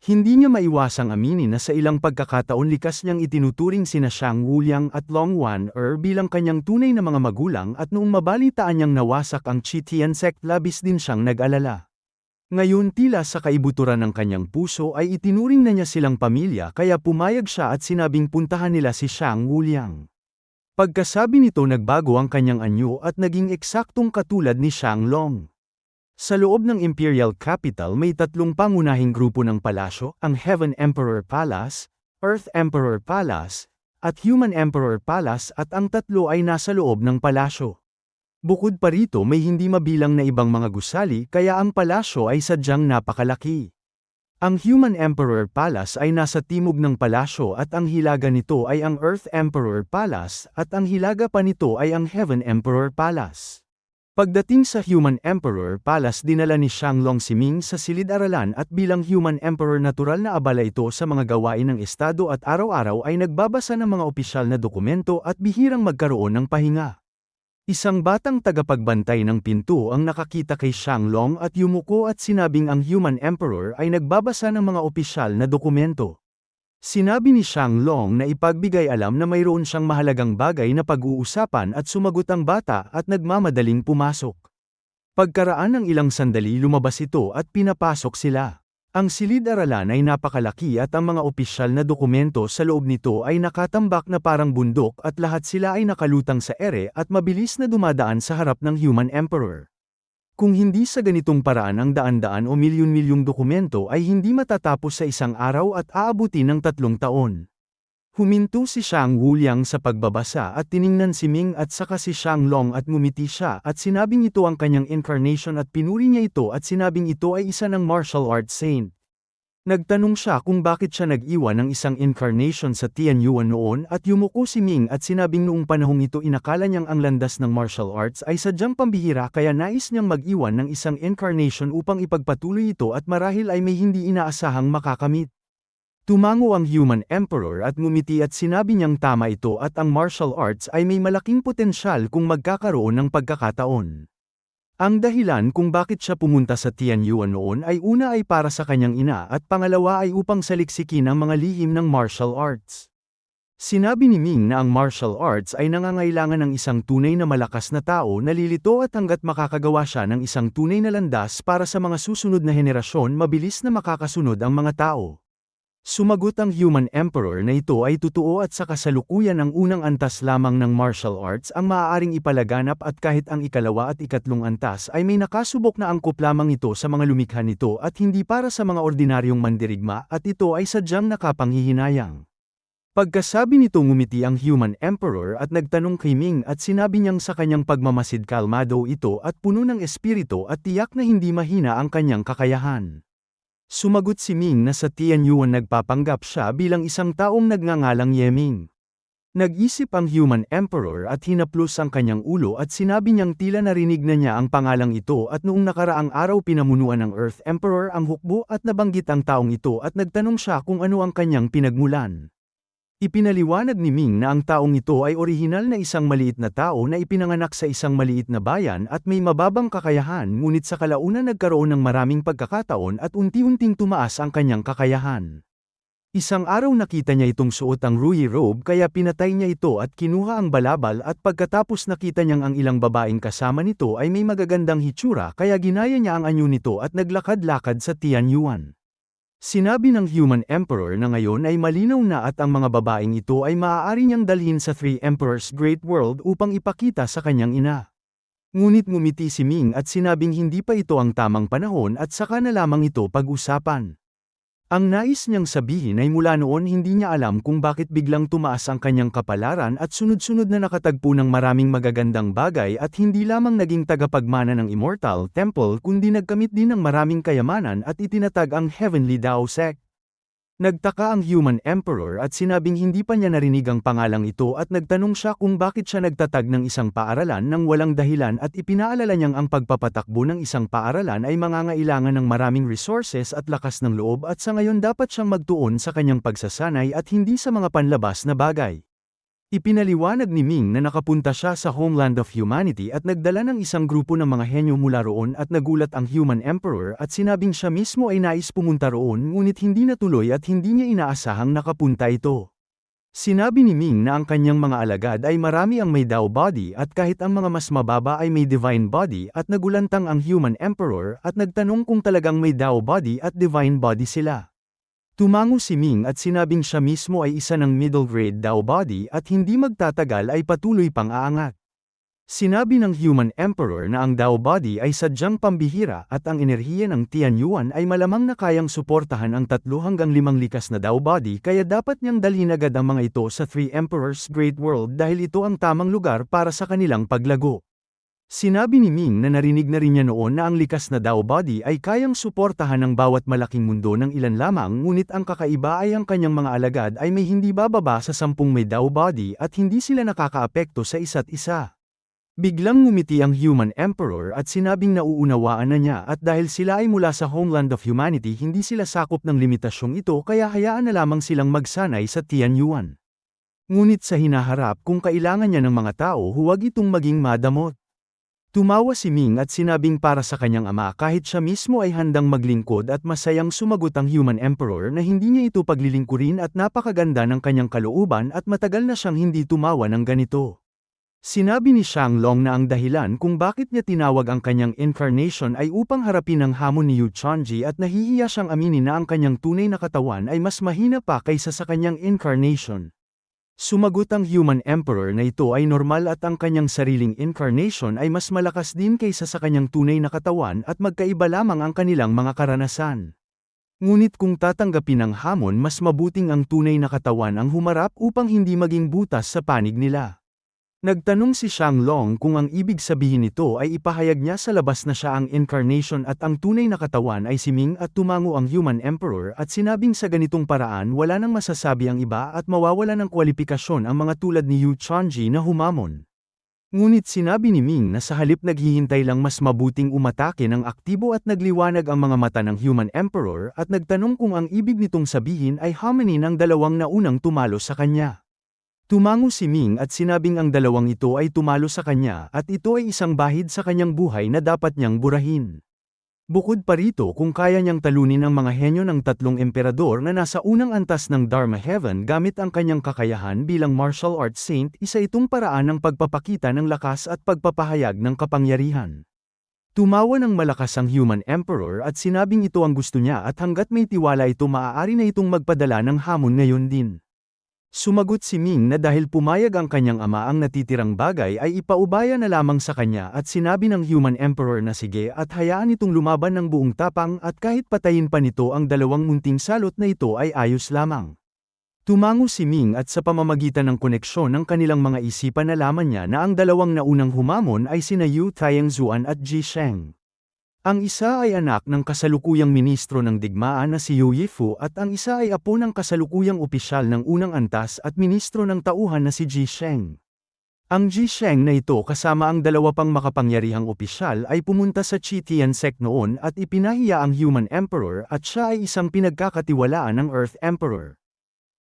Hindi niya maiwasang aminin na sa ilang pagkakataon likas niyang itinuturing sina Shang Wuliang at Long Wan-er bilang kanyang tunay na mga magulang at noong mabalitaan niyang nawasak ang Chi Tian sect labis din siyang nag-alala. Ngayon tila sa kaibuturan ng kanyang puso ay itinuring na niya silang pamilya kaya pumayag siya at sinabing puntahan nila si Shang Wuliang. Pagkasabi nito nagbago ang kanyang anyo at naging eksaktong katulad ni Shanglong. Sa loob ng Imperial Capital may tatlong pangunahing grupo ng palasyo, ang Heaven Emperor Palace, Earth Emperor Palace, at Human Emperor Palace at ang tatlo ay nasa loob ng palasyo. Bukod pa rito may hindi mabilang na ibang mga gusali kaya ang palasyo ay sadyang napakalaki. Ang Human Emperor Palace ay nasa timog ng palasyo at ang hilaga nito ay ang Earth Emperor Palace at ang hilaga pa nito ay ang Heaven Emperor Palace. Pagdating sa Human Emperor Palace dinala ni Shanglong si Ming sa silid-aralan at bilang Human Emperor natural na abala ito sa mga gawain ng estado at araw-araw ay nagbabasa ng mga opisyal na dokumento at bihirang magkaroon ng pahinga. Isang batang tagapagbantay ng pinto ang nakakita kay Shanglong at yumuko at sinabing ang Human Emperor ay nagbabasa ng mga opisyal na dokumento. Sinabi ni Shanglong na ipagbigay alam na mayroon siyang mahalagang bagay na pag-uusapan at sumagot ang bata at nagmamadaling pumasok. Pagkaraan ng ilang sandali lumabas ito at pinapasok sila. Ang silid-aralan ay napakalaki at ang mga opisyal na dokumento sa loob nito ay nakatambak na parang bundok at lahat sila ay nakalutang sa ere at mabilis na dumadaan sa harap ng Human Emperor. Kung hindi sa ganitong paraan ang daan-daan o milyon-milyong dokumento ay hindi matatapos sa isang araw at aabuti ng 3 taon. Huminto si Shang Wuliang sa pagbabasa at tiningnan si Ming at saka si Shanglong at ngumiti siya at sinabing ito ang kanyang incarnation at pinuri niya ito at sinabing ito ay isa ng martial arts saint. Nagtanong siya kung bakit siya nag-iwan ng isang incarnation sa Tianyuan noon at yumuko si Ming at sinabing noong panahong ito inakala niyang ang landas ng martial arts ay sadyang pambihira kaya nais niyang mag-iwan ng isang incarnation upang ipagpatuloy ito at marahil ay may hindi inaasahang makakamit. Tumango ang Human Emperor at ngumiti at sinabi niyang tama ito at ang martial arts ay may malaking potensyal kung magkakaroon ng pagkakataon. Ang dahilan kung bakit siya pumunta sa Tianyuan noon ay una ay para sa kanyang ina at pangalawa ay upang saliksikin ang mga lihim ng martial arts. Sinabi ni Ming na ang martial arts ay nangangailangan ng isang tunay na malakas na tao na lilito at hanggat makakagawa siya ng isang tunay na landas para sa mga susunod na henerasyon mabilis na makakasunod ang mga tao. Sumagot ang Human Emperor na ito ay totoo at sa kasalukuyan ang unang antas lamang ng martial arts ang maaaring ipalaganap at kahit ang ikalawa at ikatlong antas ay may nakasubok na angkop lamang ito sa mga lumikha nito at hindi para sa mga ordinaryong mandirigma at ito ay sadyang nakapanghihinayang. Pagkasabi nito ngumiti ang Human Emperor at nagtanong kay Ming at sinabi niyang sa kanyang pagmamasid kalmado ito at puno ng espiritu at tiyak na hindi mahina ang kanyang kakayahan. Sumagot si Ming na sa Tianyuan nagpapanggap siya bilang isang taong nagngangalang Yeming. Nag-isip ang Human Emperor at hinaplos ang kanyang ulo at sinabi niyang tila narinig na niya ang pangalang ito at noong nakaraang araw pinamunuan ng Earth Emperor ang hukbo at nabanggit ang taong ito at nagtanong siya kung ano ang kanyang pinagmulan. Ipinaliwanag ni Ming na ang taong ito ay orihinal na isang maliit na tao na ipinanganak sa isang maliit na bayan at may mababang kakayahan ngunit sa kalaunan nagkaroon ng maraming pagkakataon at unti-unting tumaas ang kanyang kakayahan. Isang araw nakita niya itong suot ang Ruyi robe kaya pinatay niya ito at kinuha ang balabal at pagkatapos nakita niyang ang ilang babaeng kasama nito ay may magagandang hitsura kaya ginaya niya ang anyo nito at naglakad-lakad sa Tianyuan. Sinabi ng Human Emperor na ngayon ay malinaw na at ang mga babaeng ito ay maaari niyang dalhin sa Three Emperors Great World upang ipakita sa kanyang ina. Ngunit ngumiti si Ming at sinabing hindi pa ito ang tamang panahon at saka na lamang ito pag-usapan. Ang nais niyang sabihin ay mula noon hindi niya alam kung bakit biglang tumaas ang kanyang kapalaran at sunod-sunod na nakatagpo ng maraming magagandang bagay at hindi lamang naging tagapagmana ng Immortal Temple kundi nagkamit din ng maraming kayamanan at itinatag ang Heavenly Dao Sect. Nagtaka ang Human Emperor at sinabing hindi pa niya narinig ang pangalang ito at nagtanong siya kung bakit siya nagtatag ng isang paaralan ng walang dahilan at ipinaalala niyang ang pagpapatakbo ng isang paaralan ay mangangailangan ng maraming resources at lakas ng loob at sa ngayon dapat siyang magtuon sa kanyang pagsasanay at hindi sa mga panlabas na bagay. Ipinaliwanag ni Ming na nakapunta siya sa Homeland of Humanity at nagdala ng isang grupo ng mga henyo mula roon at nagulat ang Human Emperor at sinabing siya mismo ay nais pumunta roon ngunit hindi natuloy at hindi niya inaasahang nakapunta ito. Sinabi ni Ming na ang kanyang mga alagad ay marami ang may Dao body at kahit ang mga mas mababa ay may Divine body at nagulantang ang Human Emperor at nagtanong kung talagang may Dao body at Divine body sila. Tumango si Ming at sinabing siya mismo ay isa ng middle grade Dao body at hindi magtatagal ay patuloy pang aangat. Sinabi ng Human Emperor na ang Dao body ay sadyang pambihira at ang enerhiya ng Tianyuan ay malamang na kayang suportahan ang 3 hanggang 5 likas na Dao body kaya dapat niyang dalhin agad ang mga ito sa Three Emperors Great World dahil ito ang tamang lugar para sa kanilang paglago. Sinabi ni Ming na narinig na rin niya noon na ang likas na Dao body ay kayang suportahan ng bawat malaking mundo ng ilan lamang ngunit ang kakaiba ay ang kanyang mga alagad ay may hindi bababa sa 10 may Dao body at hindi sila nakakaapekto sa isa't isa. Biglang ngumiti ang Human Emperor at sinabing nauunawaan na niya at dahil sila ay mula sa Homeland of Humanity hindi sila sakop ng limitasyong ito kaya hayaan na lamang silang magsanay sa Tianyuan. Ngunit sa hinaharap kung kailangan niya ng mga tao huwag itong maging madamot. Tumawa si Ming at sinabing para sa kanyang ama kahit siya mismo ay handang maglingkod at masayang sumagot ang Human Emperor na hindi niya ito paglilingkurin at napakaganda ng kanyang kalooban at matagal na siyang hindi tumawa ng ganito. Sinabi ni Shanglong na ang dahilan kung bakit niya tinawag ang kanyang incarnation ay upang harapin ang hamon ni Yu Changji at nahihiya siyang aminin na ang kanyang tunay na katawan ay mas mahina pa kaysa sa kanyang incarnation. Sumagot ang Human Emperor na ito ay normal at ang kanyang sariling incarnation ay mas malakas din kaysa sa kanyang tunay na katawan at magkaiba lamang ang kanilang mga karanasan. Ngunit kung tatanggapin ang hamon mas mabuting ang tunay na katawan ang humarap upang hindi maging butas sa panig nila. Nagtanong si Shanglong kung ang ibig sabihin nito ay ipahayag niya sa labas na siya ang incarnation at ang tunay na katawan ay si Ming at tumango ang Human Emperor at sinabing sa ganitong paraan wala nang masasabi ang iba at mawawala ng kwalipikasyon ang mga tulad ni Yu Changji na humamon. Ngunit sinabi ni Ming na sa halip naghihintay lang mas mabuting umatake ng aktibo at nagliwanag ang mga mata ng Human Emperor at nagtanong kung ang ibig nitong sabihin ay harmony ng dalawang naunang tumalo sa kanya. Tumango si Ming at sinabing ang dalawang ito ay tumalo sa kanya at ito ay isang bahid sa kanyang buhay na dapat niyang burahin. Bukod pa rito kung kaya niyang talunin ang mga henyo ng 3 emperador na nasa unang antas ng Dharma Heaven gamit ang kanyang kakayahan bilang martial arts saint isa itong paraan ng pagpapakita ng lakas at pagpapahayag ng kapangyarihan. Tumawa ng malakas ang Human Emperor at sinabing ito ang gusto niya at hanggat may tiwala ito maaari na itong magpadala ng hamon ngayon din. Sumagot si Ming na dahil pumayag ang kanyang ama ang natitirang bagay ay ipaubaya na lamang sa kanya at sinabi ng Human Emperor na sige at hayaan itong lumaban ng buong tapang at kahit patayin pa nito ang 2 munting salot na ito ay ayos lamang. Tumango si Ming at sa pamamagitan ng koneksyon ng kanilang mga isipan nalaman niya na ang 2 naunang humamon ay sina Yu Tianzuan at Ji Sheng. Ang isa ay anak ng kasalukuyang ministro ng digmaan na si Yu Yifu at ang isa ay apo ng kasalukuyang opisyal ng unang antas at ministro ng tauhan na si Ji Sheng. Ang Ji Sheng na ito kasama ang 2 pang makapangyarihang opisyal ay pumunta sa Chitian Sect noon at ipinahiya ang Human Emperor at siya ay isang pinagkakatiwalaan ng Earth Emperor.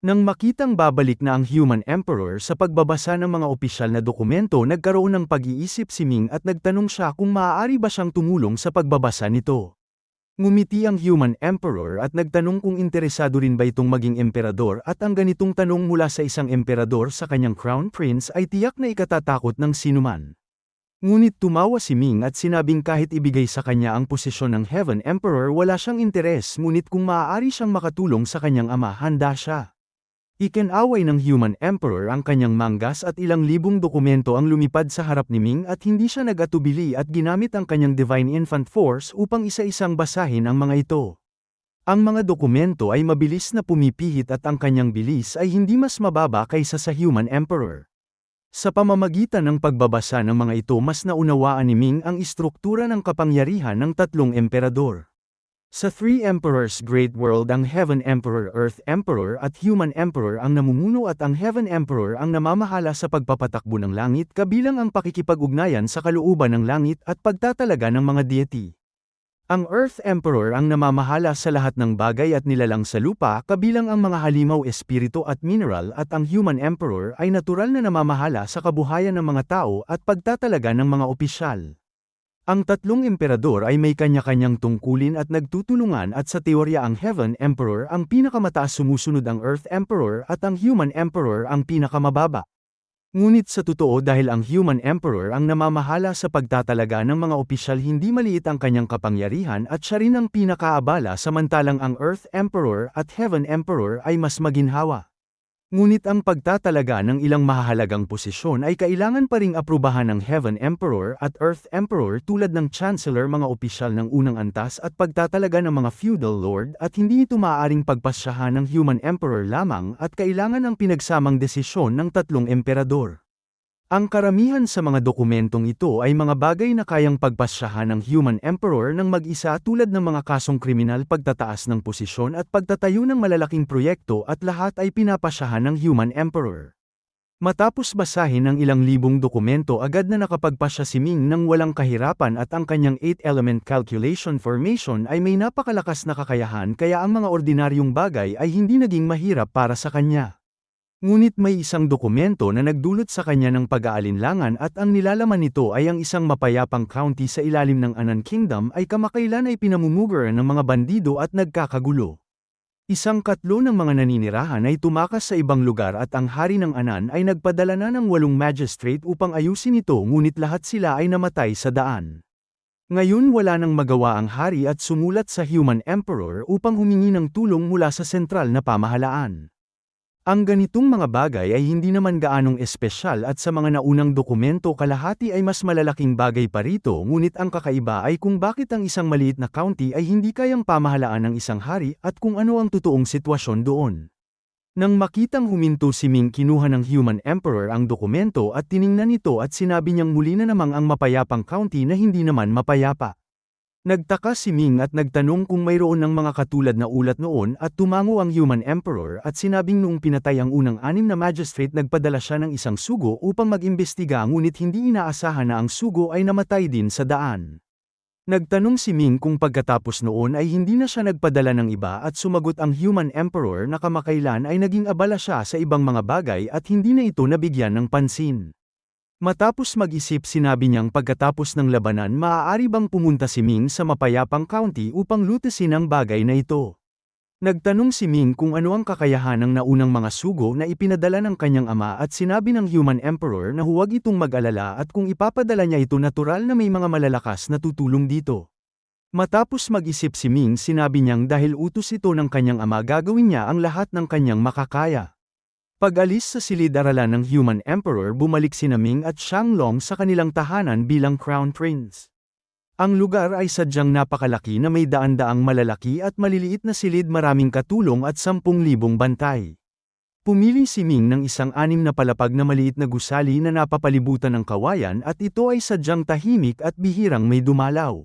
Nang makitang babalik na ang Human Emperor sa pagbabasa ng mga opisyal na dokumento nagkaroon ng pag-iisip si Ming at nagtanong siya kung maaari ba siyang tumulong sa pagbabasa nito. Ngumiti ang Human Emperor at nagtanong kung interesado rin ba itong maging emperador at ang ganitong tanong mula sa isang emperador sa kanyang crown prince ay tiyak na ikatatakot ng sinuman. Ngunit tumawa si Ming at sinabing kahit ibigay sa kanya ang posisyon ng Heaven Emperor wala siyang interes ngunit kung maaari siyang makatulong sa kanyang ama handa siya. Ikinaway ng Human Emperor ang kanyang mangas at ilang libong dokumento ang lumipad sa harap ni Ming at hindi siya nag-atubili at ginamit ang kanyang Divine Infant Force upang isa-isang basahin ang mga ito. Ang mga dokumento ay mabilis na pumipihit at ang kanyang bilis ay hindi mas mababa kaysa sa Human Emperor. Sa pamamagitan ng pagbabasa ng mga ito mas naunawaan ni Ming ang istruktura ng kapangyarihan ng tatlong emperador. Sa Three Emperors Great World ang Heaven Emperor, Earth Emperor at Human Emperor ang namumuno at ang Heaven Emperor ang namamahala sa pagpapatakbo ng langit kabilang ang pakikipag-ugnayan sa kalooban ng langit at pagtatalaga ng mga deity. Ang Earth Emperor ang namamahala sa lahat ng bagay at nilalang sa lupa kabilang ang mga halimaw, espiritu at mineral at ang Human Emperor ay natural na namamahala sa kabuhayan ng mga tao at pagtatalaga ng mga opisyal. Ang tatlong emperador ay may kanya-kanyang tungkulin at nagtutulungan at sa teorya ang Heaven Emperor ang pinakamataas, sumusunod ang Earth Emperor at ang Human Emperor ang pinakamababa. Ngunit sa totoo dahil ang Human Emperor ang namamahala sa pagtatalaga ng mga opisyal hindi maliit ang kanyang kapangyarihan at siya rin ang pinakaabala samantalang ang Earth Emperor at Heaven Emperor ay mas maginhawa. Ngunit ang pagtatalaga ng ilang mahahalagang posisyon ay kailangan pa ring aprubahan ng Heaven Emperor at Earth Emperor tulad ng Chancellor, mga opisyal ng unang antas at pagtatalaga ng mga feudal lord at hindi ito maaaring pagpasyahan ng Human Emperor lamang at kailangan ang pinagsamang desisyon ng tatlong emperador. Ang karamihan sa mga dokumentong ito ay mga bagay na kayang pagpasyahan ng Human Emperor ng mag-isa tulad ng mga kasong kriminal, pagtataas ng posisyon at pagtatayo ng malalaking proyekto at lahat ay pinapasyahan ng Human Emperor. Matapos basahin ang ilang libong dokumento agad na nakapagpasya si Ming ng walang kahirapan at ang kanyang 8-element calculation formation ay may napakalakas na kakayahan kaya ang mga ordinaryong bagay ay hindi naging mahirap para sa kanya. Ngunit may isang dokumento na nagdulot sa kanya ng pag-aalinlangan at ang nilalaman nito ay ang isang mapayapang county sa ilalim ng Anan Kingdom ay kamakailan ay pinamumuguran ng mga bandido at nagkakagulo. Isang katlo ng mga naninirahan ay tumakas sa ibang lugar at ang hari ng Anan ay nagpadala na ng 8 magistrate upang ayusin ito, ngunit lahat sila ay namatay sa daan. Ngayon wala nang magawa ang hari at sumulat sa Human Emperor upang humingi ng tulong mula sa sentral na pamahalaan. Ang ganitong mga bagay ay hindi naman gaanong espesyal at sa mga naunang dokumento kalahati ay mas malalaking bagay pa rito, ngunit ang kakaiba ay kung bakit ang isang maliit na county ay hindi kayang pamahalaan ng isang hari at kung ano ang totoong sitwasyon doon. Nang makitang huminto si Ming, kinuha ng Human Emperor ang dokumento at tiningnan ito at sinabi niyang muli na namang ang mapayapang county na hindi naman mapayapa. Nagtaka si Ming at nagtanong kung mayroon ng mga katulad na ulat noon at tumango ang Human Emperor at sinabing noong pinatay ang unang 6 na magistrate nagpadala siya ng isang sugo upang mag-imbestiga, ngunit hindi inaasahan na ang sugo ay namatay din sa daan. Nagtanong si Ming kung pagkatapos noon ay hindi na siya nagpadala ng iba at sumagot ang Human Emperor na kamakailan ay naging abala siya sa ibang mga bagay at hindi na ito nabigyan ng pansin. Matapos mag-isip, sinabi niyang pagkatapos ng labanan maaari bang pumunta si Ming sa mapayapang county upang lutasin ang bagay na ito. Nagtanong si Ming kung ano ang kakayahan ng naunang mga sugo na ipinadala ng kanyang ama at sinabi ng Human Emperor na huwag itong mag-alala at kung ipapadala niya ito natural na may mga malalakas na tutulong dito. Matapos mag-isip si Ming, sinabi niyang dahil utos ito ng kanyang ama gagawin niya ang lahat ng kanyang makakaya. Pag-alis sa silid-aralan ng Human Emperor, bumalik sina Ming at Xianglong sa kanilang tahanan bilang Crown Prince. Ang lugar ay sadyang napakalaki na may daan-daang malalaki at maliliit na silid, maraming katulong at 10,000 bantay. Pumili si Ming ng isang 6 na palapag na maliit na gusali na napapalibutan ng kawayan at ito ay sadyang tahimik at bihirang may dumalaw.